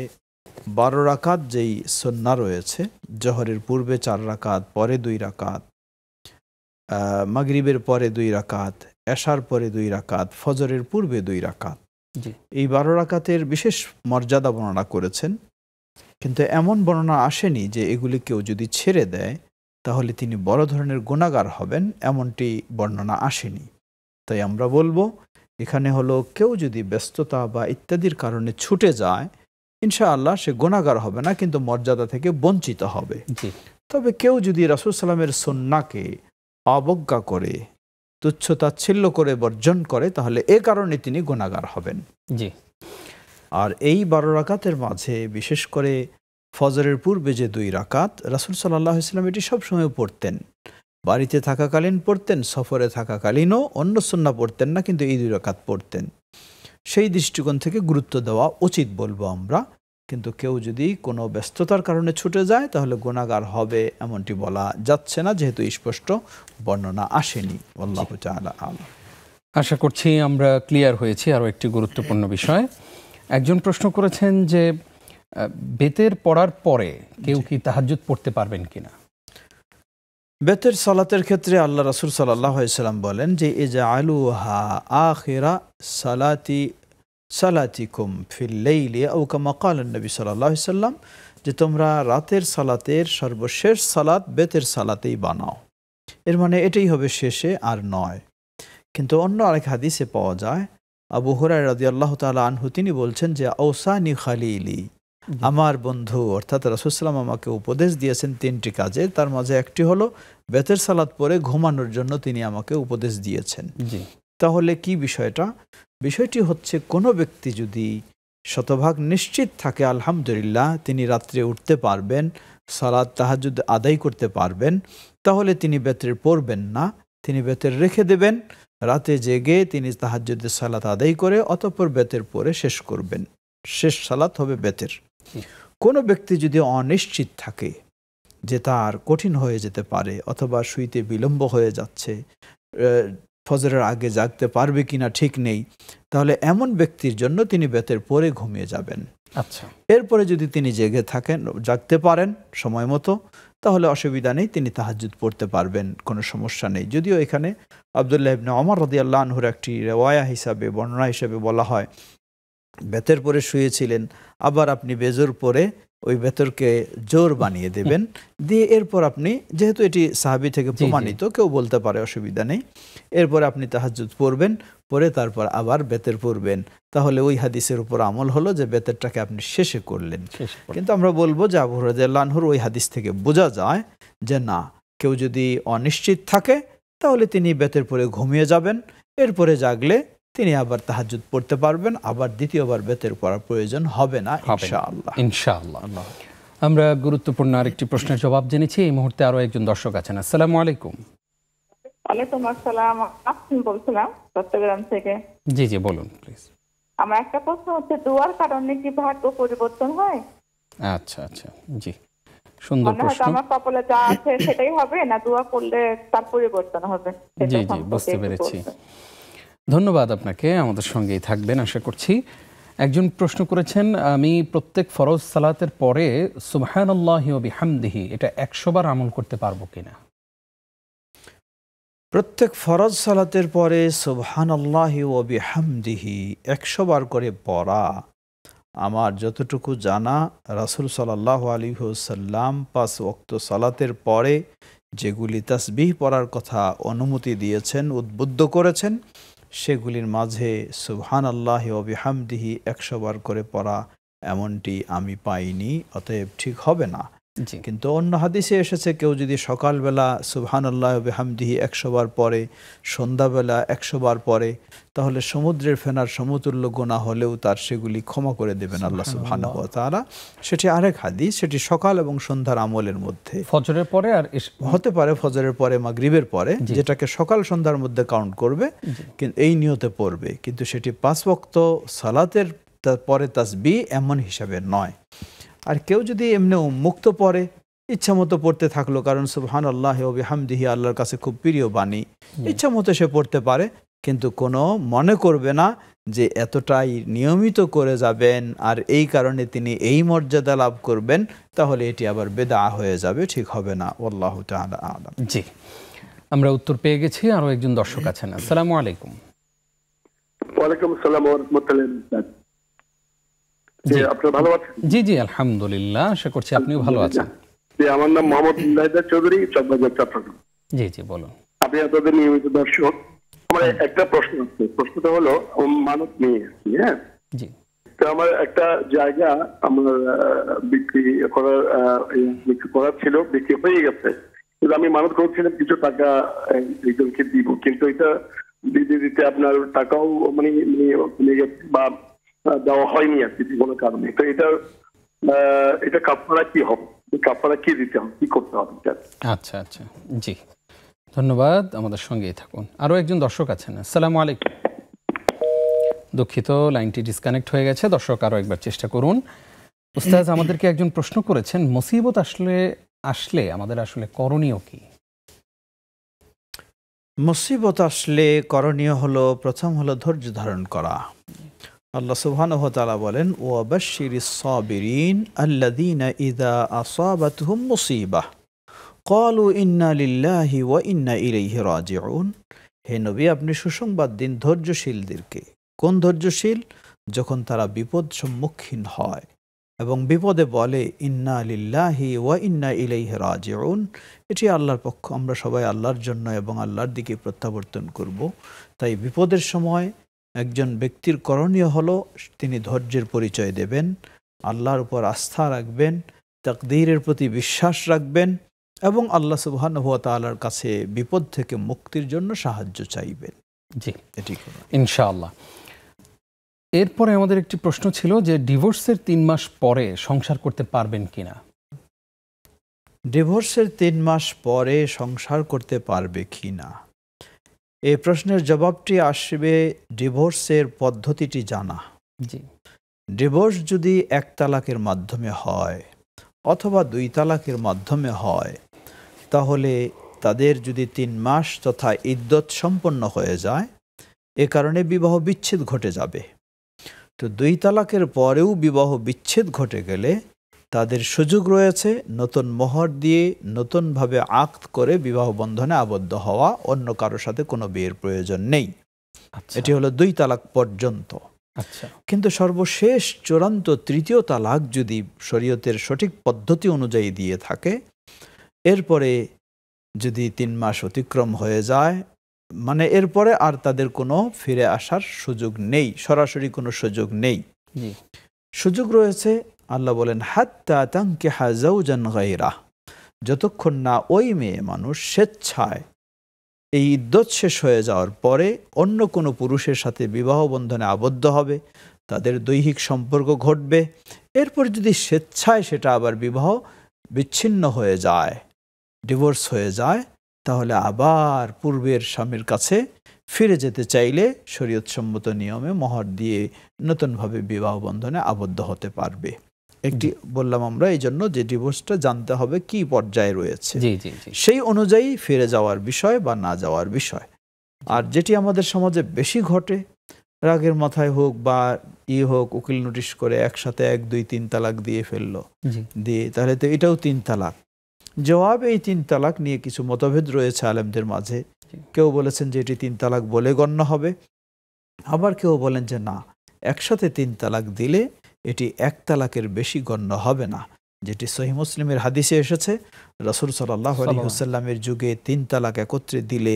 12 রাকাত যেই সুন্নাহ রয়েছে, জোহরের পূর্বে 4 রাকাত, পরে 2 রাকাত, মাগরিবের পরে 2 রাকাত, এশার পরে 2 রাকাত, ফজরের পূর্বে 2 রাকাত, এই 12 রাকাতের বিশেষ মর্যাদা বর্ণনা করেছেন। কিন্তু এমন বর্ণনা আসেনি যে এগুলি কেউ যদি ছেড়ে দেয় তাহলে তিনি বড় ধরনের গুনাহগার হবেন, এমনটি বর্ণনা আসেনি। তাই আমরা বলবো এখানে হলো কেউ যদি ব্যস্ততা বা ইত্যাদির কারণে ছুটে যায়, ইনশাআল্লাহ সে গুনাহগার হবে না, কিন্তু মর্যাদা থেকে বঞ্চিত হবে। তবে কেউ যদি রাসূল সাল্লামের সুন্নাহকে অবজ্ঞা করে, তুচ্ছ তাচ্ছিল্য করে বর্জন করে, তাহলে এ কারণে তিনি গুনাহগার হবেন। জি, আর এই 12 রাকাতের মাঝে বিশেষ করে ফজরের পূর্বে যে 2 রাকাত রাসূল সাল্লাল্লাহু আলাইহি ওয়াসাল্লাম এটি সবসময় পড়তেন। বাড়িতে থাকাকালীন পড়তেন, সফরে থাকাকালীনও অন্য সুন্নাহ পড়তেন না, কিন্তু এই 2 রাকাত পড়তেন। সেই দৃষ্টিকোণ থেকে গুরুত্ব দেওয়া উচিত বলবো আমরা। কিন্তু কেউ যদি কোনো ব্যস্ততার কারণে ছুটে যায় তাহলে গুনাহগার হবে এমনটি বলা যাচ্ছে না, যেহেতু স্পষ্ট বর্ণনা আসেনি। আল্লাহু তাআলা আ'লাম। আশা করছি আমরা ক্লিয়ার হয়েছি। আরও একটি গুরুত্বপূর্ণ বিষয়, একজন প্রশ্ন করেছেন যে বেতের পড়ার পরে কেউ কি তাহাজ্জুদ পড়তে পারবেন কিনা? বেতের সালাতের ক্ষেত্রে আল্লাহ রাসূল সাল্লাল্লাহু আলাইহি ওয়াসাল্লাম বলেন যে ইজআলুহা আখিরা সালাতিকুম ফিল লাইলি আও কামা ক্বালা নবী সাল্লাল্লাহু আলাইহি ওয়াসাল্লাম, যে তোমরা রাতের সালাতের সর্বশেষ সালাত বেতের সালাতেই বানাও। এর মানে এটাই হবে শেষে আর নয়। কিন্তু অন্য আরেক হাদিসে পাওয়া যায়, আবু হুরায়রা রাদিয়াল্লাহু তাআলা আনহু তিনি বলছেন যে আওসানি খালিলি, আমার বন্ধু অর্থাৎ রাসূল সাল্লাল্লাহু আলাইহি ওয়াসাল্লাম আমাকে উপদেশ দিয়েছেন 3টি কাজে, তার মাঝে একটি হলো বেতের সালাত পরে ঘুমানোর জন্য তিনি আমাকে উপদেশ দিয়েছেন। তাহলে কি বিষয়টা? বিষয়টি হচ্ছে কোনো ব্যক্তি যদি শতভাগ নিশ্চিত থাকে আলহামদুলিল্লাহ তিনি রাত্রে উঠতে পারবেন, সালাত তাহাজ্জুদ আদায় করতে পারবেন, তাহলে তিনি বেতের পড়বেন না, তিনি বেতের রেখে দেবেন, রাতে জেগে তিনি তাহাজ্জুদের সালাত আদায় করে অতঃপর বেতের পরে শেষ করবেন। শেষ সালাত হবে বেতের। কোনো ব্যক্তি যদি অনিশ্চিত থাকে যে তার কঠিন হয়ে যেতে পারে অথবা শুইতে বিলম্ব হয়ে যাচ্ছে, ফজরের আগে জাগতে পারবে কিনা ঠিক নেই, তাহলে এমন ব্যক্তির জন্য তিনি বেতের পরে ঘুমিয়ে যাবেন। আচ্ছা, এরপরে যদি তিনি জেগে থাকেন, জাগতে পারেন সময় মতো, তাহলে অসুবিধা নেই, তিনি তাহাজ্জুদ পড়তে পারবেন, কোনো সমস্যা নেই। যদিও এখানে আব্দুল্লাহ ইবনে ওমর রাদিয়াল্লাহু আনহুর একটি রিওয়ায়া হিসাবে, বর্ণনা হিসাবে বলা হয় বেতের পরে শুয়েছিলেন, আবার আপনি বেজোর পরে ওই বেতরকে জোর বানিয়ে দেবেন, দিয়ে এরপর আপনি, যেহেতু এটি সাহাবী থেকে প্রমাণিত, কেউ বলতে পারে অসুবিধা নেই, এরপর আপনি তাহাজ্জুদ পড়বেন, পরে তারপর আবার বেতের পড়বেন। তাহলে ওই হাদিসের উপর আমল হলো যে বেতেরটাকে আপনি শেষে করলেন। কিন্তু আমরা বলবো যে আবু হুরায়রা রাদিয়াল্লাহু আনহুর ওই হাদিস থেকে বোঝা যায় যে না, কেউ যদি অনিশ্চিত থাকে তাহলে তিনি বেতের পরে ঘুমিয়ে যাবেন, এরপরে জাগলে তিনি আবার তাহাজ্জুদ পড়তে পারবেন, আবার দ্বিতীয়বার বেতের পড়ার প্রয়োজন হবে না ইনশাআল্লাহ। ইনশাআল্লাহ। আমরা গুরুত্বপূর্ণ আরেকটি প্রশ্নের জবাব জেনেছি। এই মুহূর্তে আরো একজন দর্শক আছেন। আসসালামু আলাইকুম। ওয়ালাইকুম আসসালাম, আপনি বলছিলাম চট্টগ্রাম থেকে। জি জি বলুন প্লিজ। আমার একটা প্রশ্ন হচ্ছে, দুয়ার কারণে কি ভাগ্য পরিবর্তন হয়? আচ্ছা আচ্ছা, জি সুন্দর প্রশ্ন। আমার কপালে যা আছে সেটাই হবে, না দোয়া করলে তার পরিবর্তন হবে? জি জি বুঝতে পেরেছি। ধন্যবাদ আপনাকে, আমাদের সঙ্গেই থাকবেন আশা করছি। একজন প্রশ্ন করেছেন, আমি প্রত্যেক ফরজ সালাতের পরে সুবহানাল্লাহি ওয়া বিহামদিহি এটা 100 বার আমল করতে পারবো কিনা? প্রত্যেক ফরজ সালাতের পরে সুবহানাল্লাহি ওয়া বিহামদিহি 100 বার করে পড়া, আমার যতটুকু জানা রাসূল সাল্লাল্লাহু আলাইহি ওয়াসাল্লাম 5 ওয়াক্ত সালাতের পরে যেগুলি তাসবিহ পড়ার কথা অনুমতি দিয়েছেন, উদ্বুদ্ধ করেছেন, সেগুলির মাঝে সুবহানাল্লাহি ওয়া বিহামদিহি 100 বার করে পড়া এমনটি আমি পাইনি, অতএব ঠিক হবে না। কিন্তু অন্য হাদিসে এসেছে কেউ যদি সকালবেলা সুবহানাল্লাহি ওয়া বিহামদিহি 100 বার পড়ে, সন্ধ্যাবেলা 100 বার পড়ে, তাহলে সমুদ্রের ফেনার সমতুল্য গুনাহ হলেও তার সেগুলি ক্ষমা করে দেবেন আল্লাহ সুবহানাহু ওয়া তাআলা। সেটি আরেক হাদিস, সেটি সকাল এবং সন্ধ্যার আমলের মধ্যে, ফজরের পরে আর হতে পারে ফজরের পরে, মাগরিবের পরে, যেটাকে সকাল সন্ধ্যার মধ্যে কাউন্ট করবে, কিন্তু এই নিয়তে পড়বে, কিন্তু সেটি 5 ওয়াক্ত সালাতের পরে তাসবিহ এমন হিসাবে নয়। আর কেউ যদি এমনি মুক্ত পড়ে, ইচ্ছা মতো পড়তে থাকলো, কারণ সুবহানাল্লাহি ওয়া বিহামদিহি আল্লাহর কাছে খুব প্রিয় বাণী, ইচ্ছা মতো সে পড়তে পারে, কিন্তু কোনো মনে করবে না যে এতটাই নিয়মিত করে যাবেন আর এই কারণে তিনি এই মর্যাদা লাভ করবেন, তাহলে এটি আবার বেদা হয়ে যাবে, ঠিক হবে না। আল্লাহু তাআলা আ'লাম। জি, আমরা উত্তর পেয়ে গেছি। আরো একজন দর্শক আছেন। আসসালামু আলাইকুম। ওয়ালাইকুম আসসালাম ওয়া রাহমাতুল্লাহি ওয়া বারাকাতুহু। জি, আপনি ভালো আছেন? জি জি আলহামদুলিল্লাহ, আশা করছি আপনিও ভালো আছেন। জি, আমার নাম মোহাম্মদ ইলাইদা চৌধুরী, চকবাজার, চট্টগ্রাম। জি জি বলুন। আপনি আপনাদের নিয়মিত দর্শক। আমার একটা প্রশ্ন আছে, প্রশ্নটা হলো মানত নিয়ে। হ্যাঁ জি, তো আমার একটা জায়গা আমার বিক্রি করার ছিল, বিক্রি হয়ে গেছে, কিন্তু আমি মানত করেছিলাম কিছু টাকা একজনকে দিব, কিন্তু এটা দিতে দিতে আপনার টাকাও মানে কমে গেছে, বা দেওয়া হয়নি আর কি কোনো কারণে। তো এটা কাফারা কি হবে, কাফারা কি দিতে হবে, কি করতে হবে? আচ্ছা আচ্ছা, জি ধন্যবাদ, আমাদের সঙ্গেই থাকুন। আরো একজন দর্শক আছেন। আসসালামু আলাইকুম। দুঃখিত, লাইনটি ডিসকানেক্ট হয়ে গেছে। দর্শক আরো একবার চেষ্টা করুন। উস্তাদ আমাদেরকে একজন প্রশ্ন করেছেন, মুসিবত আসলে আমাদের আসলে করণীয় কি? মুসিবত আসলে করণীয় হলো, প্রথম হলো ধৈর্য ধারণ করা। আল্লাহ সুবহানাহু ওয়া তাআলা বলেন, ওয়া বাশশিরিস সাবিরিন আল্লাযীনা ইযা আসাবাতহুম মুসিবাহ ক্বালু ইন্না লিল্লাহি ওয়া ইন্না ইলাইহি রাজিউন। হে নবী, আপনি সুসংবাদ দিন ধৈর্যশীলদেরকে। কোন ধৈর্যশীল? যখন তারা বিপদ সম্মুখীন হয় এবং বিপদে বলে ইন্না লিল্লাহি ওয়া ইন্না ইলাইহি রাজিউন, এটি আল্লাহর পক্ষ, আমরা সবাই আল্লাহর জন্য এবং আল্লাহর দিকে প্রত্যাবর্তন করব। তাই বিপদের সময় একজন ব্যক্তির করণীয় হলো তিনি ধৈর্যের পরিচয় দেবেন, আল্লাহর উপর আস্থা রাখবেন, তাকদীরের প্রতি বিশ্বাস রাখবেন এবং আল্লাহ সুবহানাহু ওয়া তাআলার কাছে বিপদ থেকে মুক্তির জন্য সাহায্য চাইবেন। জি, এটি ইনশাআল্লাহ। এরপরে আমাদের একটি প্রশ্ন ছিল যে ডিভোর্সের 3 মাস পরে সংসার করতে পারবেন কিনা? ডিভোর্সের 3 মাস পরে সংসার করতে পারবে কিনা, এই প্রশ্নের জবাবটি আসবে ডিভোর্সের পদ্ধতিটি জানা। জি, ডিভোর্স যদি 1 তালাকের মাধ্যমে হয় অথবা 2 তালাকের মাধ্যমে হয়, তাহলে তাদের যদি 3 মাস তথা ইদ্যত সম্পন্ন হয়ে যায়, এ কারণে বিবাহ বিচ্ছেদ ঘটে যাবে। তো 2 তালাকের পরেও বিবাহ বিচ্ছেদ ঘটে গেলে তাদের সুযোগ রয়েছে নতুন মোহর দিয়ে নতুনভাবে আকদ করে বিবাহ বন্ধনে আবদ্ধ হওয়া, অন্য কারোর সাথে কোনো বিয়ের প্রয়োজন নেই। এটি হলো 2 তালাক পর্যন্ত। কিন্তু সর্বশেষ চূড়ান্ত 3য় তালাক যদি শরীয়তের সঠিক পদ্ধতি অনুযায়ী দিয়ে থাকে, এরপরে যদি 3 মাস অতিক্রম হয়ে যায়, মানে এরপরে আর তাদের কোনো ফিরে আসার সুযোগ নেই, সরাসরি কোনো সুযোগ নেই। সুযোগ রয়েছে, আল্লাহ বলেন হাত্তা তানকিহা যাওজান গায়রা, যতক্ষণ না ওই মেয়ে মানুষ স্বেচ্ছায় এই ইদ্যত শেষ হয়ে যাওয়ার পরে অন্য কোনো পুরুষের সাথে বিবাহ বন্ধনে আবদ্ধ হবে, তাদের দৈহিক সম্পর্ক ঘটবে। এরপর যদি স্বেচ্ছায় সেটা আবার বিবাহ বিচ্ছিন্ন হয়ে যায়, ডিভোর্স হয়ে যায়, তাহলে আবার পূর্বের স্বামীর কাছে ফিরে যেতে চাইলে শরীয়তসম্মত নিয়মে মোহর দিয়ে নতুনভাবে বিবাহ বন্ধনে আবদ্ধ হতে পারবে। একটি বললাম আমরা এই জন্য যে ডিভোর্সটা জানতে হবে কি পর্যায়ে রয়েছে, সেই অনুযায়ী ফিরে যাওয়ার বিষয় বা না যাওয়ার বিষয়। আর যেটি আমাদের সমাজে বেশি ঘটে, রাগের মাথায় হোক বা হোক, উকিল নোটিশ করে একসাথে 1, 2, 3 তালাক দিয়ে ফেললো, দিয়ে তাহলে তো এটাও 3 তালাক। জবাব, এই 3 তালাক নিয়ে কিছু মতভেদ রয়েছে আলেমদের মাঝে। কেউ বলেছেন যে এটি 3 তালাক বলে গণ্য হবে, আবার কেউ বলেন যে না, একসাথে 3 তালাক দিলে এটি 1 তালাকের বেশি গণ্য হবে না। যেটি সহিহ মুসলিমের হাদিসে এসেছে, রাসূল সাল্লাল্লাহু আলাইহি ওয়াসাল্লামের যুগে 3 তালাক একত্রে দিলে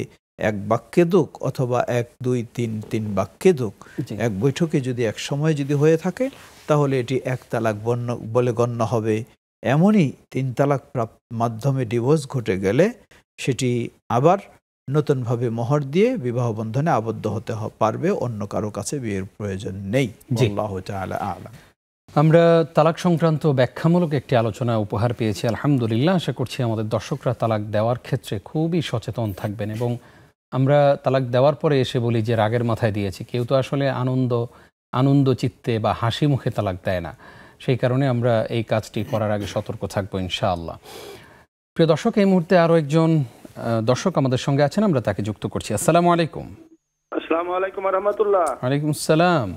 1 বাক্যে দুক অথবা 1, 2, 3 বাক্যে দুক, এক বৈঠকে যদি এক সময় যদি হয়ে থাকে, তাহলে এটি 1 তালাক বলে গণ্য হবে। এমনই 3 তালাক মাধ্যমে ডিভোর্স ঘটে গেলে সেটি আবার নতুনভাবে মোহর দিয়ে বিবাহ বন্ধনে আবদ্ধ হতে পারবে, অন্য কারো কাছে বিয়ের প্রয়োজন নেই। আল্লাহু তাআলা আ'লাম। আমরা তালাক সংক্রান্ত ব্যাখ্যামূলক একটি আলোচনা উপহার পেয়েছি, আলহামদুলিল্লাহ। আশা করছি আমাদের দর্শকরা তালাক দেওয়ার ক্ষেত্রে খুবই সচেতন থাকবেন। এবং আমরা তালাক দেওয়ার পরে এসে বলি যে রাগের মাথায় দিয়েছি, কেউ তো আসলে আনন্দ চিত্তে বা হাসি মুখে তালাক দেয় না। সেই কারণে আমরা এই কাজটি করার আগে সতর্ক থাকবো ইনশাআল্লাহ। প্রিয় দর্শক, এই মুহূর্তে আরো একজন দর্শক আমাদের সঙ্গে আছেন, আমরা তাকে যুক্ত করছি। আসসালামু আলাইকুম। আসসালামু আলাইকুম ওয়া রাহমাতুল্লাহ। ওয়ালাইকুম আসসালাম।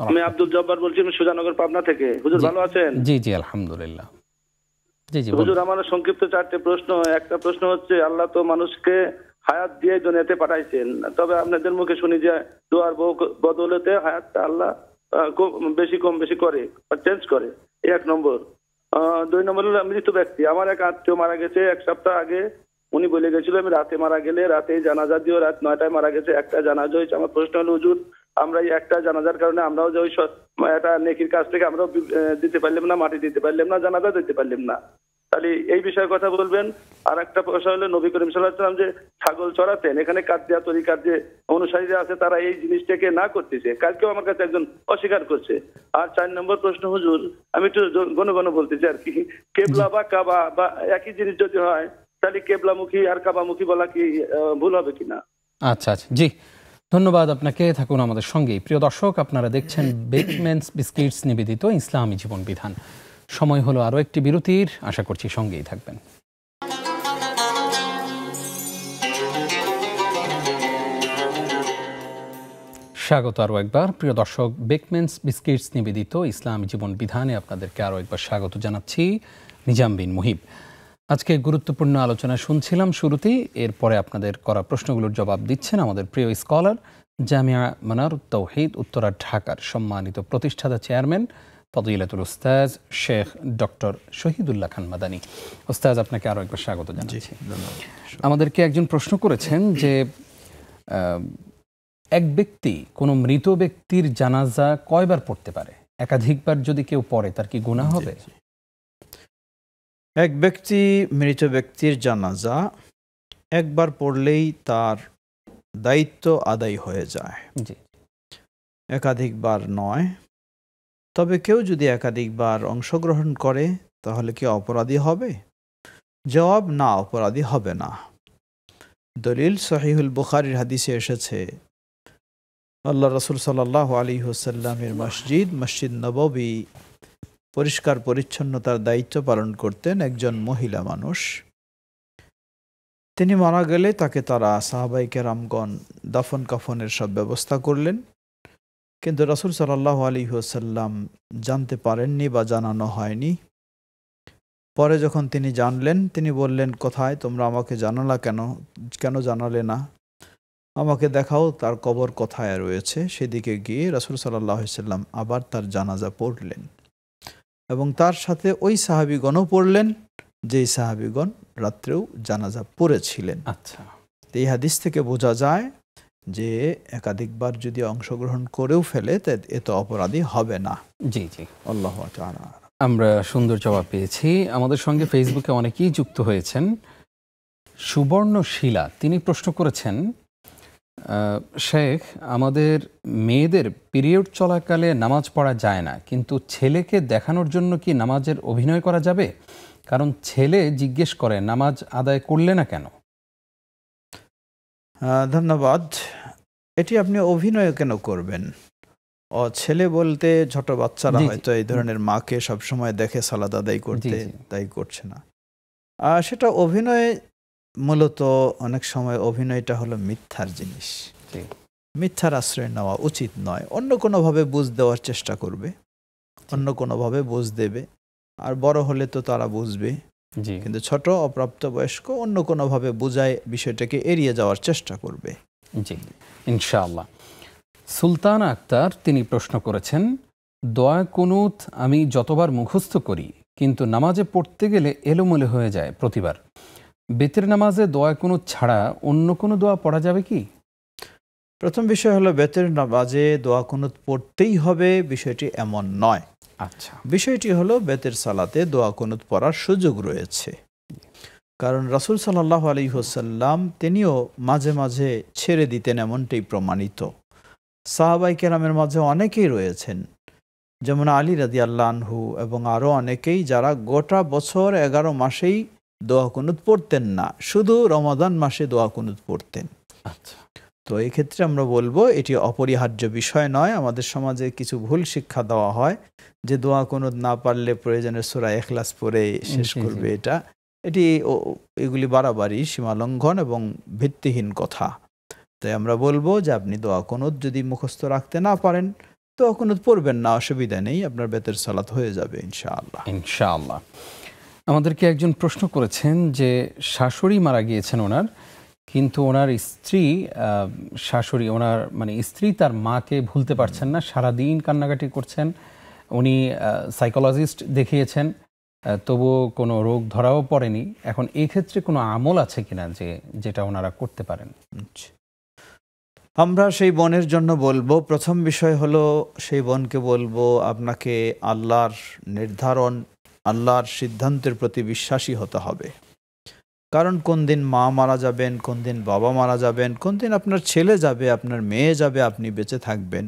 আমি আব্দুল জব্বার বলছি, সুজানগর, পাবনা থেকে। হুজুর ভালো আছেন? জি জি আলহামদুলিল্লাহ। জি জি হুজুর, আমার সংক্ষিপ্ত 4টে প্রশ্ন। একটা প্রশ্ন হচ্ছে, আল্লাহ তো মানুষকে হায়াত দিয়ে দুনিয়াতে পাঠাইছেন, তবে আপনাদের মুখে শুনি যে দোয়ার বদলতে হায়াতটা আল্লাহ কম বেশি করে, চেঞ্জ করে। 1 নম্বর। 2 নম্বর হলো মৃত ব্যক্তি। আমার এক আত্মীয় মারা গেছে 1 সপ্তাহ আগে। উনি বলে গেছিল আমি রাতে মারা গেলে রাতেই জানাজা দিও, রাত 9টায় মারা গেছে, একটা জানাজা হয়েছে। আমার প্রশ্ন হলো, হুজুর, আমরা এই একটা জানাজার কারণে আমরাও যে ওই একটা নেকির কাছ থেকে আমরাও দিতে পারলাম না, মাটি দিতে পারলাম না, জানাজা দিতে পারলাম না। তাহলে এই বিষয়ে কথা বলবেন। আর একটা প্রশ্ন হলো, নবী করিম সাল্লাল্লাহু আলাইহি ওয়াসাল্লাম যে ছাগল চড়াতেন, এখানে কাদিয়া তরিকার যে অনুসারীরা আছে তারা এই জিনিসটাকে না করতেছে, কালকেও আমার কাছে একজন অস্বীকার করছে। আর 4 নম্বর প্রশ্ন হুজুর, আমি একটু ঘন ঘন বলতেছি আর কি, কেবলা বা কাবা বা একই জিনিস যদি হয় তাহলে কেবলামুখী আর কাবামুখী বলা কি ভুল হবে কিনা? আচ্ছা আচ্ছা, জি ধন্যবাদ আপনাকে, থাকুন আমাদের সঙ্গেই। প্রিয় দর্শক, আপনারা দেখছেন বেকম্যানস বিস্কিটস নিবেদিত ইসলামী জীবন বিধান। সময় হলো আরও একটি বিরতির, আশা করছি সঙ্গেই থাকবেন। স্বাগত আরও একবার প্রিয় দর্শক, বেকম্যানস বিস্কিটস নিবেদিত ইসলামী জীবন বিধানে আপনাদেরকে আরও একবার স্বাগত জানাচ্ছি। নিজাম বিন মুহিব। আজকে গুরুত্বপূর্ণ আলোচনা শুনছিলাম শুরুতেই, এরপরে আপনাদের করা প্রশ্নগুলোর জবাব দিচ্ছেন আমাদের প্রিয় স্কলার, জামিয়া মানারুত তাওহীদ উত্তরা ঢাকার সম্মানিত প্রতিষ্ঠাতা chairman ফজিলাতুল উস্তাজ Sheikh doctor Shahidullah Khan Madani. উস্তাজ, আপনাকে আরও একবার স্বাগত জানাচ্ছি। আমাদেরকে একজন প্রশ্ন করেছেন যে এক ব্যক্তি কোনো মৃত ব্যক্তির জানাজা কয়বার পড়তে পারে? একাধিকবার যদি কেউ পড়ে তার কি গুনাহ হবে? এক ব্যক্তি মৃত ব্যক্তির জানাজা একবার পড়লেই তার দায়িত্ব আদায় হয়ে যায়, একাধিকবার নয়। তবে কেউ যদি একাধিকবার অংশগ্রহণ করে তাহলে কি অপরাধী হবে? জবাব, না, অপরাধী হবে না। দলিল সহিহুল বুখারীর হাদিসে এসেছে, আল্লাহ রাসূল সাল্লাল্লাহু আলাইহি ওয়াসাল্লামের মসজিদ নববী পরিষ্কার পরিচ্ছন্নতার দায়িত্ব পালন করতেন একজন মহিলা মানুষ। তিনি মারা গেলে তাকে তারা সাহাবায়ে কেরামগণ দাফন কাফনের সব ব্যবস্থা করলেন, কিন্তু রাসূল সাল্লাল্লাহু আলাইহি ওয়াসাল্লাম জানতে পারেননি বা জানানো হয়নি। পরে যখন তিনি জানলেন, তিনি বললেন, কোথায়? তোমরা আমাকে জানালা কেন জানালে না? আমাকে দেখাও তার কবর কোথায় রয়েছে। সেদিকে গিয়ে রাসূল সাল্লাল্লাহু আলাইহি ওয়াসাল্লাম আবার তার জানাজা পড়লেন এবং তার সাথে ওই সাহাবীগণও পড়লেন যেই সাহাবীগণ রাত্রেও জানাজা পড়েছিলেন। আচ্ছা, এই হাদিস থেকে বোঝা যায় যে একাধিকবার যদি অংশগ্রহণ করেও ফেলে এ তো অপরাধী হবে না। জি জি, আল্লাহু তাআলা। আমরা সুন্দর জবাব পেয়েছি। আমাদের সঙ্গে ফেসবুকে অনেকেই যুক্ত হয়েছেন। সুবর্ণ শিলা তিনি প্রশ্ন করেছেন, শেখ, আমাদের মেয়েদের পিরিয়ড চলাকালে নামাজ পড়া যায় না, কিন্তু ছেলেকে দেখানোর জন্য কি নামাজের অভিনয় করা যাবে? কারণ ছেলে জিজ্ঞেস করে নামাজ আদায় করলে না কেন? ধন্যবাদ। এটি আপনি অভিনয় কেন করবেন? ছেলে বলতে ছোট বাচ্চারা হয়তো এই ধরনের মাকে সবসময় দেখে সালাত আদায় করতে, তাই করছে না। সেটা অভিনয়। মূলত অনেক সময় অভিনয়টা হলো মিথ্যার জিনিস, মিথ্যার আশ্রয় নেওয়া উচিত নয়। অন্য কোনোভাবে বুঝ দেওয়ার চেষ্টা করবে, অন্য কোনোভাবে বুঝ দেবে। আর বড় হলে তো তারা বুঝবে, কিন্তু ছোট অপ্রাপ্তবয়স্ক অন্য কোনোভাবে বুঝায় বিষয়টাকে এড়িয়ে যাওয়ার চেষ্টা করবে। জি, ইনশাআল্লাহ। সুলতানা আক্তার তিনি প্রশ্ন করেছেন, দোয়া কুনুত আমি যতবার মুখস্থ করি কিন্তু নামাজে পড়তে গেলে এলোমেলো হয়ে যায় প্রতিবার। বেতের নামাজে দোয়া কুনুত ছাড়া অন্য কোনো দোয়া পড়া যাবে কি? প্রথম বিষয় হলো, বেতের নামাজে দোয়া কুনুত পড়তেই হবে বিষয়টি এমন নয়। আচ্ছা, বিষয়টি হলো বেতের সালাতে দোয়া কুনুত পড়ার সুযোগ রয়েছে। কারণ রাসূল সাল্লাল্লাহু আলাইহি ওয়াসাল্লাম তিনিও মাঝে মাঝে ছেড়ে দিতেন, এমনটাই প্রমাণিত। সাহাবায়ে কেরামের মাঝে অনেকেই রয়েছেন, যেমন আলী রাদিয়াল্লাহু আনহু এবং আরও অনেকেই, যারা গোটা বছর 11 মাসেই দোয়া কুনুত পড়তেন না, শুধু রমাদান মাসে দোয়া কুনুত পড়তেন। আচ্ছা, তো এই ক্ষেত্রে আমরা বলবো এটি অপরিহার্য বিষয় নয়। আমাদের সমাজে কিছু ভুল শিক্ষা দেওয়া হয় যে দোয়া কুনুত না পারলে প্রয়োজনে সূরা ইখলাস পড়ে শেষ করবে। এগুলি বাড়াবাড়ি, সীমা লঙ্ঘন এবং ভিত্তিহীন কথা। তাই আমরা বলবো যে আপনি দোয়া কুনুত যদি মুখস্থ রাখতে না পারেন, দোয়া কুনুত পড়বেন না, অসুবিধা নেই, আপনার বেতের সালাত হয়ে যাবে ইনশাআল্লাহ। ইনশাআল্লাহ। আমাদেরকে একজন প্রশ্ন করেছেন যে শাশুড়ি মারা গিয়েছেন ওনার, কিন্তু ওনার স্ত্রী স্ত্রী তার মাকে ভুলতে পারছেন না, সারাদিন কান্নাকাটি করছেন। উনি সাইকোলজিস্ট দেখিয়েছেন, তবুও কোনো রোগ ধরাও পড়েনি। এখন এই ক্ষেত্রে কোনো আমল আছে কিনা যেটা ওনারা করতে পারেন? আমরা সেই বোনের জন্য বলবো, প্রথম বিষয় হলো সেই বোনকে বলবো আপনাকে আল্লাহর নির্ধারণ আল্লাহর সিদ্ধান্তের প্রতি বিশ্বাসী হতে হবে। কারণ কোন দিন মা মারা যাবেন, কোন দিন বাবা মারা যাবেন, কোন দিন আপনার ছেলে যাবে, আপনার মেয়ে যাবে, আপনি বেঁচে থাকবেন।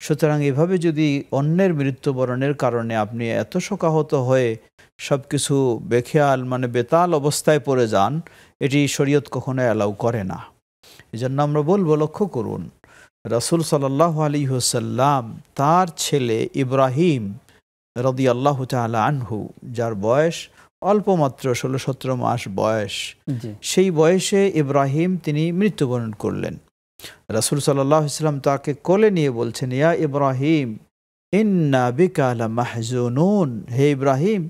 সুতরাং এভাবে যদি অন্যের মৃত্যুবরণের কারণে আপনি এত শোকাহত হয়ে সব কিছু বেখেয়াল মানে বেতাল অবস্থায় পড়ে যান, এটি শরীয়ত কখনো অ্যালাউ করে না। এই জন্য আমরা বলবো, লক্ষ্য করুন, রাসূল সাল্লাল্লাহু আলাইহি ওয়াসাল্লাম তার ছেলে ইব্রাহিম রাদিয়াল্লাহু তাআলা আনহু, যার বয়স অল্প মাত্র 16-17 মাস বয়স, সেই বয়সে ইব্রাহিম তিনি মৃত্যুবরণ করলেন। রাসূল সাল্লাল্লাহু আলাইহি ওয়াসাল্লাম তাকে কোলে নিয়ে বলছেন, ইয়া ইব্রাহিম ইন্না বিকা লামাহজুনুন, হে ইব্রাহিম,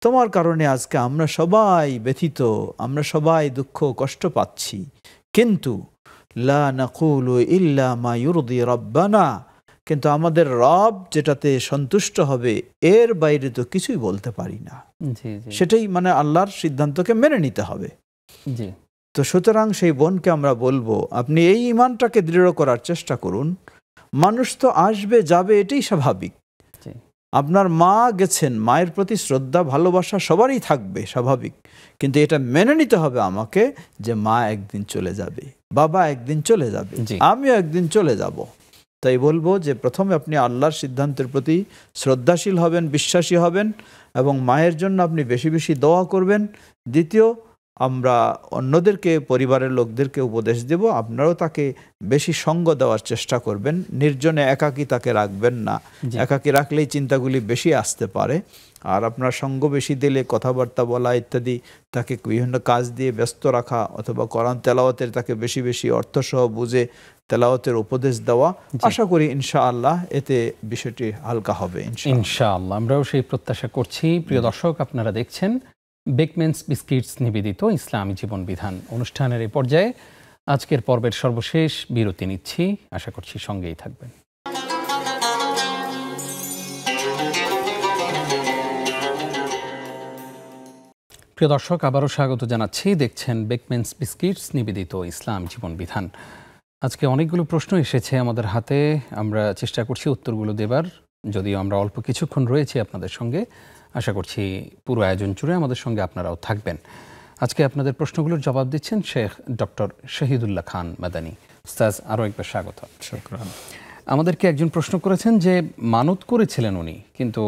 তোমার কারণে আজকে আমরা সবাই ব্যথিত, আমরা সবাই দুঃখ কষ্ট পাচ্ছি, কিন্তু লা নাকুলু ইল্লা মা ইউরদি রাব্বানা, কিন্তু আমাদের রব যেটাতে সন্তুষ্ট হবে এর বাইরে তো কিছুই বলতে পারি না। সেটাই মানে আল্লাহর সিদ্ধান্তকে মেনে নিতে হবে। তো সুতরাং সেই বোনকে আমরা বলবো, আপনি এই ঈমানটাকে দৃঢ় করার চেষ্টা করুন। মানুষ তো আসবে যাবে, এটাই স্বাভাবিক। আপনার মা গেছেন, মায়ের প্রতি শ্রদ্ধা ভালোবাসা সবারই থাকবে, স্বাভাবিক, কিন্তু এটা মেনে নিতে হবে আমাকে যে মা একদিন চলে যাবে, বাবা একদিন চলে যাবে, আমিও একদিন চলে যাব। তাই বলবো যে প্রথমে আপনি আল্লাহর সিদ্ধান্তের প্রতি শ্রদ্ধাশীল হবেন, বিশ্বাসী হবেন, এবং মায়ের জন্য আপনি বেশি বেশি দোয়া করবেন। দ্বিতীয়, আমরা অন্যদেরকে, পরিবারের লোকদেরকে উপদেশ দেব, আপনারাও তাকে বেশি সঙ্গ দেওয়ার চেষ্টা করবেন, নির্জনে একাকী তাকে রাখবেন না। একাকী রাখলেই চিন্তাগুলি বেশি আসতে পারে। আর আপনার সঙ্গ বেশি দিলে, কথাবার্তা বলা ইত্যাদি, তাকে বিভিন্ন কাজ দিয়ে ব্যস্ত রাখা, অথবা কোরআন তেলাওয়াতের তাকে বেশি বেশি অর্থসহ বুঝে তেলাওয়াতের উপদেশ দেওয়া, আশা করি ইনশাআল্লাহ এতে বিষয়টি হালকা হবে ইনশাআল্লাহ। আমরাও সেই প্রত্যাশা করছি। প্রিয় দর্শক, আপনারা দেখছেন বেকম্যানস বিস্কিটস নিবেদিত ইসলামী জীবন বিধান অনুষ্ঠানের এই পর্যায়ে আজকের পর্বের সর্বশেষ বিরতি নিচ্ছি। আশা করছি সঙ্গেই থাকবেন। প্রিয় দর্শক, আবারও স্বাগত জানাচ্ছি। দেখছেন বেকম্যানস বিস্কিটস নিবেদিত ইসলাম জীবন বিধান। আজকে অনেকগুলো প্রশ্ন এসেছে আমাদের হাতে, আমরা চেষ্টা করছি উত্তরগুলো দেবার। যদিও আমরা অল্প কিছুক্ষণ রয়েছি আপনাদের সঙ্গে, আশা করছি পুরো আয়োজন জুড়ে আমাদের সঙ্গে আপনারাও থাকবেন। আজকে আপনাদের প্রশ্নগুলোর জবাব দিচ্ছেন শেখ ডক্টর শহীদুল্লাহ খান মাদানী। উস্তাজ, আরও একবার স্বাগত। আমাদেরকে একজন প্রশ্ন করেছেন যে মানত করেছিলেন উনি, কিন্তু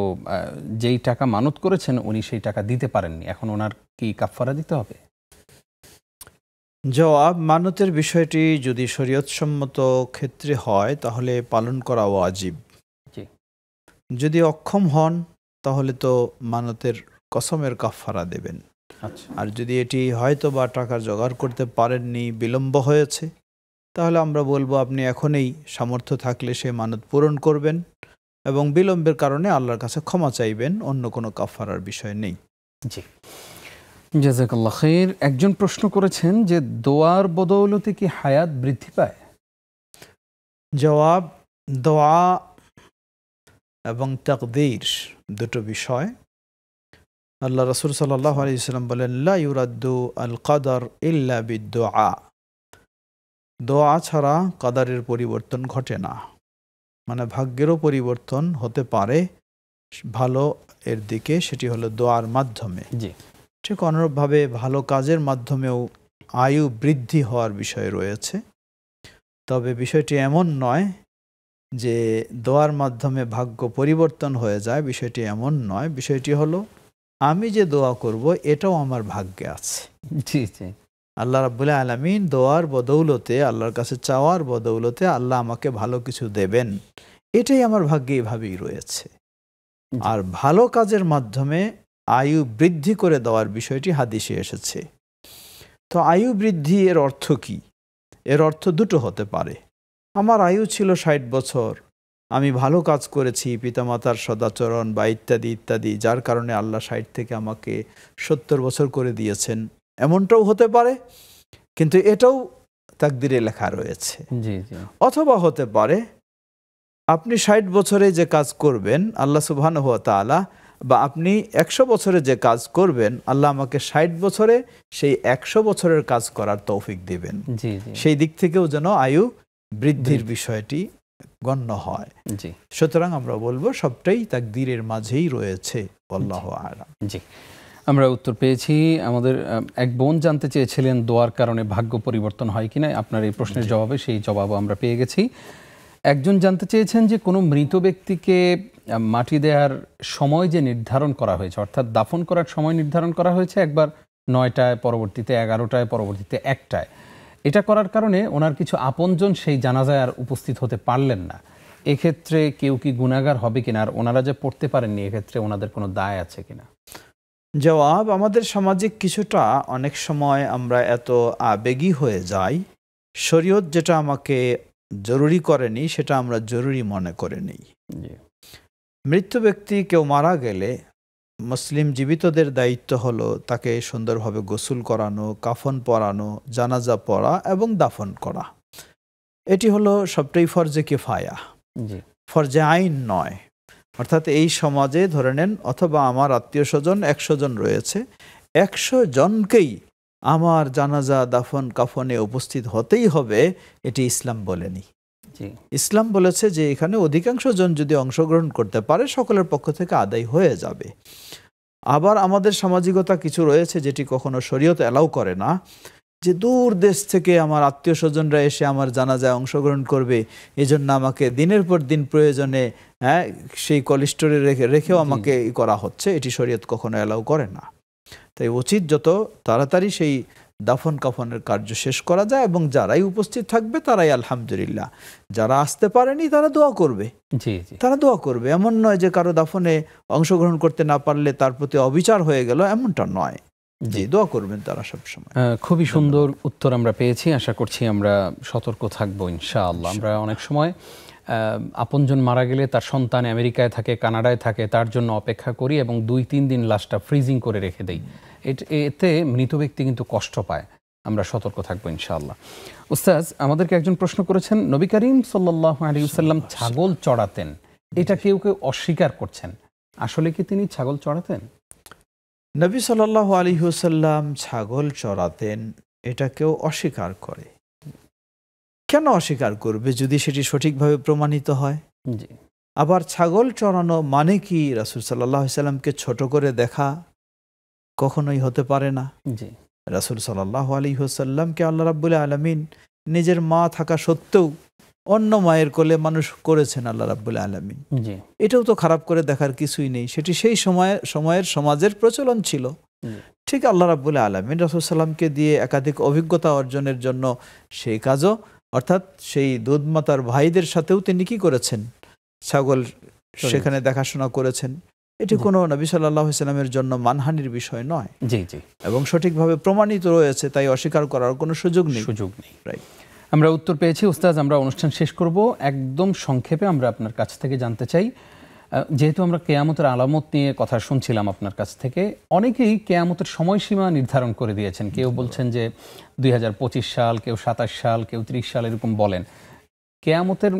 যেই টাকা মানত করেছেন উনি সেই টাকা দিতে পারেননি, এখন ওনার কি কাফারা দিতে হবে? জবাব, মানতের বিষয়টি যদি শরীয়তসম্মত ক্ষেত্রে হয় তাহলে পালন করা ওয়াজিব। যদি অক্ষম হন তাহলে তো মানতের কসমের কাফারা দেবেন। আর যদি এটি হয়তো বা টাকা জোগাড় করতে পারেননি, বিলম্ব হয়েছে, তাহলে আমরা বলবো আপনি এখনই সামর্থ্য থাকলে সে মানত পূরণ করবেন এবং বিলম্বের কারণে আল্লাহর কাছে ক্ষমা চাইবেন, অন্য কোনো কাফারার বিষয় নেই। জি, জাযাকাল্লাহ খাইর। একজন প্রশ্ন করেছেন যে দোয়ার বদৌলতে কি হায়াত বৃদ্ধি পায়? জবাব, দোয়া এবং তাকদীর দুটো বিষয়। আল্লাহ রাসূল সাল্লাল্লাহু আলাইহি ওয়াসাল্লাম বলেন, লা ইউরাদ্দু আল কদর ইল্লা বিদ্দুআ, দোয়া ছাড়া কদরের পরিবর্তন ঘটে না। মানে ভাগ্যেরও পরিবর্তন হতে পারে ভালো এর দিকে, সেটি হলো দোয়ার মাধ্যমে। ঠিক অনুরূপভাবে ভালো কাজের মাধ্যমেও আয়ু বৃদ্ধি হওয়ার বিষয় রয়েছে। তবে বিষয়টি এমন নয় যে দোয়ার মাধ্যমে ভাগ্য পরিবর্তন হয়ে যায়, বিষয়টি এমন নয়। বিষয়টি হলো আমি যে দোয়া করব এটাও আমার ভাগ্যে আছে। জি জি, আল্লাহ রাব্বুল আলামিন দোয়ার বদৌলতে, আল্লাহর কাছে চাওয়ার বদৌলতে আল্লাহ আমাকে ভালো কিছু দেবেন, এটাই আমার ভাগ্যে এভাবেই রয়েছে। আর ভালো কাজের মাধ্যমে আয়ু বৃদ্ধি করে দেওয়ার বিষয়টি হাদিসে এসেছে। তো আয়ু বৃদ্ধি এর অর্থ কি? এর অর্থ দুটো হতে পারে। আমার আয়ু ছিল 60 বছর, আমি ভালো কাজ করেছি, পিতামাতার সদাচরণ বা ইত্যাদি ইত্যাদি, যার কারণে আল্লাহ 60 থেকে আমাকে 70 বছর করে দিয়েছেন, এমনটাও হতে পারে, কিন্তু এটাও তাকদিরে লেখা রয়েছে। অথবা হতে পারে আপনি 60 বছরে যে কাজ করবেন আল্লাহ সুবহানাহু ওয়া তাআলা, বা আপনি 100 বছরে যে কাজ করবেন আল্লাহ আমাকে 60 বছরে সেই 100 বছরের কাজ করার তৌফিক দিবেন। সেই দিক থেকেও যেন আয়ু বৃদ্ধির বিষয়টি গণ্য হয়। সুতরাং আমরা বলবো সবটাই তাকদীরের মাঝেই রয়েছে। আল্লাহু আ'লাম। জি, আমরা উত্তর পেয়েছি। আমাদের এক বোন জানতে চেয়েছিলেন দোয়ার কারণে ভাগ্য পরিবর্তন হয় কিনা। আপনার এই প্রশ্নের জবাবে সেই জবাবও আমরা পেয়ে গেছি। একজন জানতে চেয়েছেন যে কোনো মৃত ব্যক্তিকে মাটি দেওয়ার সময় যে নির্ধারণ করা হয়েছে, অর্থাৎ দাফন করার সময় নির্ধারণ করা হয়েছে, একবার ৯টায়, পরবর্তীতে ১১টায়, পরবর্তীতে ১টায়। এটা করার কারণে ওনার কিছু আপনজন সেই জানাজায় আর উপস্থিত হতে পারলেন না। এক্ষেত্রে কেউ কি গুনাহগার হবে কিনা, আর ওনারা যে পড়তে পারেননি এক্ষেত্রে ওনাদের কোনো দায় আছে কিনা? জবাব, আমাদের সামাজিক কিছুটা অনেক সময় আমরা এত আবেগী হয়ে যাই, শরীয়ত যেটা আমাকে জরুরি করেনি সেটা আমরা জরুরি মনে করে নিই। মৃত্যু ব্যক্তি কেউ মারা গেলে মুসলিম জীবিতদের দায়িত্ব হলো তাকে সুন্দরভাবে গোসল করানো, কাফন পরানো, জানাজা পড়া এবং দাফন করা। এটি হলো সবটাই ফরজে কিফায়া, ফরজে আইন নয়। অর্থাৎ এই সমাজে ধরে নেন, অথবা আমার আত্মীয় স্বজন ১০০ জন রয়েছে, ১০০ জনকেই আমার জানাজা দাফন কাফনে উপস্থিত হতেই হবে, এটি ইসলাম বলেনি। ইসলাম বলেছে যে এখানে অধিকাংশ জন যদি অংশগ্রহণ করতে পারে সকলের পক্ষ থেকে আদায় হয়ে যাবে। আবার আমাদের সামাজিকতা কিছু রয়েছে যেটি কখনো শরীয়ত অ্যালাউ করে না, যে দূর দেশ থেকে আমার আত্মীয় স্বজনরা এসে আমার জানাজায় অংশগ্রহণ করবে, এজন্য আমাকে দিনের পর দিন প্রয়োজনে সেই কোলেস্টোরে রেখেও আমাকে করা হচ্ছে। এটি শরীয়ত কখনো অ্যালাউ করে না। তাই উচিত যত তাড়াতাড়ি সেই দাফন কাফনের কার্য শেষ করা যায়, এবং যারাই উপস্থিত থাকবে তারাই আলহামদুলিল্লাহ, যারা আসতে পারেনি তারা দোয়া করবে। তারা দোয়া করবে, এমন নয় যে কারো দাফনে অংশগ্রহণ করতে না পারলে তার প্রতি অবিচার হয়ে গেল, এমনটা নয়। জি, দোয়া করবেন তারা সবসময়। খুবই সুন্দর উত্তর আমরা পেয়েছি। আশা করছি আমরা সতর্ক থাকবো ইনশাআল্লাহ। আমরা অনেক সময় আপনজন মারা গেলে তার সন্তান আমেরিকায় থাকে, কানাডায় থাকে, তার জন্য অপেক্ষা করি এবং ২-৩ দিন লাশটা ফ্রিজিং করে রেখে দেই। এতে মৃত ব্যক্তি কিন্তু কষ্ট পায়। আমরা সতর্ক থাকবো ইনশাআল্লাহ। উস্তাজ, আমাদেরকে একজন প্রশ্ন করেছেন, নবী করিম সাল্লাল্লাহু আলাইহি ওয়াসাল্লাম ছাগল চড়াতেন, এটা কেউ কেউ অস্বীকার করছেন, আসলে কি তিনি ছাগল চড়াতেন? নবী সাল্লাল্লাহু আলাইহি ওয়াসাল্লাম ছাগল চড়াতেন, এটা কেউ অস্বীকার করে। কেন অস্বীকার করবে যদি সেটি সঠিকভাবে প্রমাণিত হয়? আবার ছাগল চড়ানো মানে কি রাসূল সাল্লাল্লাহু আলাইহি ওয়াসাল্লামকে ছোট করে দেখা? কখনোই হতে পারে না। রাসূল সাল্লাল্লাহু আলাইহি ওয়াসাল্লামকে আল্লাহ রাব্বুল আলামিন নিজের মা থাকা সত্ত্বেও অন্য মায়ের কোলে মানুষ করেছেন আল্লাহ রাব্বুল আলামিন। এটাও তো খারাপ করে দেখার কিছুই নেই, সেটি সেই সময়ের সমাজের প্রচলন ছিল। ঠিক আল্লাহ রাব্বুল আলামিন রাসূল সাল্লামকে দিয়ে একাধিক অভিজ্ঞতা অর্জনের জন্য সেই কাজও, অর্থাৎ সেই দুধমাতার ভাইদের সাথেও তিনি কি করেছেন? ছাগল সেখানে দেখাশোনা করেছেন। এটি কোনো নবী সাল্লাল্লাহু আলাইহি ওয়াসাল্লামের জন্য মানহানির বিষয় নয়, এবং সঠিকভাবে প্রমাণিত রয়েছে, তাই অস্বীকার করার কোনো সুযোগ নেই। আমরা উত্তর পেয়েছি। উস্তাজ, আমরা অনুষ্ঠান শেষ করব। একদম সংক্ষেপে আমরা আপনার কাছ থেকে জানতে চাই, যেহেতু আমরা কেয়ামতের আলামত নিয়ে কথা শুনছিলাম আপনার কাছ থেকে, অনেকেই কেয়ামতের সময়সীমা নির্ধারণ করে দিয়েছেন। কেউ বলছেন যে 2025 সাল, কেউ 27 সাল, কেউ 30 সাল এরকম বলেন। কেয়ামতের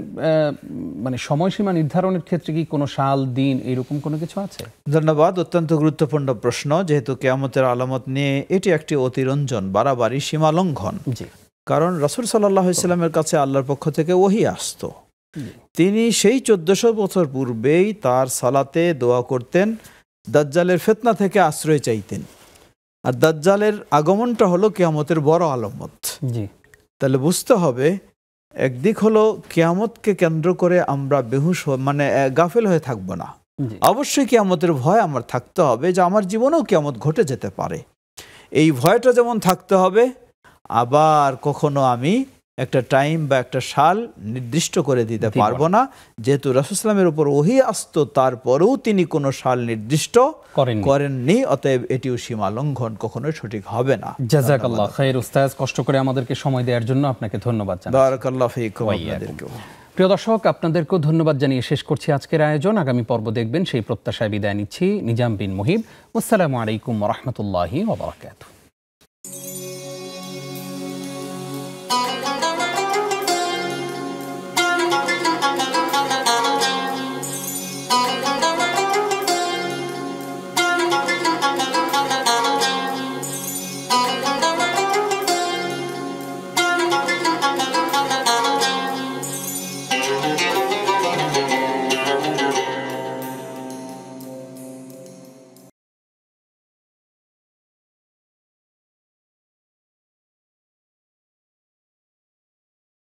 মানে সময়সীমা নির্ধারণের ক্ষেত্রে কি কোনো সাল, দিন এরকম কোনো কিছু আছে? ধন্যবাদ, অত্যন্ত গুরুত্বপূর্ণ প্রশ্ন। যেহেতু কেয়ামতের আলামত নিয়ে এটি একটি অতিরঞ্জন, বাড়াবাড়ি, সীমা লঙ্ঘন। কারণ রাসূল সাল্লাল্লাহু আলাইহি ওয়াসাল্লামের কাছে আল্লাহর পক্ষ থেকে ওহী আসতো। তিনি সেই 1400 বছর পূর্বেই তার সালাতে দোয়া করতেন, দাজ্জালের ফিতনা থেকে আশ্রয় চাইতেন। আর দাজ্জালের আগমনটা হলো কিয়ামতের বড় আলামত। তাহলে বুঝতে হবে, একদিক হলো কিয়ামতকে কেন্দ্র করে আমরা বেহুশ মানে গাফেল হয়ে থাকবো না। অবশ্যই কিয়ামতের ভয় আমার থাকতে হবে, যে আমার জীবনেও কিয়ামত ঘটে যেতে পারে, এই ভয়টা যেমন থাকতে হবে। আবার কখনো আমি একটা টাইম বা একটা সাল নির্দিষ্ট করে দিতে পারবো না, যেহেতু রাসূল সাল্লামের উপর ওহী আসতো, তারপরেও তিনি কোনো সাল নির্দিষ্ট করেননি। অতএব এটিও সীমা লঙ্ঘন, কখনোই সঠিক হবে না। জাযাকাল্লাহ খাইর উস্তাজ, কষ্ট করে আমাদেরকে সময় দেওয়ার জন্য আপনাকে ধন্যবাদ জানাই। বারাকাল্লাহু ফীকুম। আপনাদেরকেও। প্রিয় দর্শক, আপনাদেরকেও ধন্যবাদ জানিয়ে শেষ করছি আজকের আয়োজন। আগামী পর্ব দেখবেন সেই প্রত্যাশায় বিদায় নিচ্ছি। নিজাম বিন মুহিব। আসসালামু আলাইকুম ওয়া রাহমাতুল্লাহি ওয়া বারাকাতুহু।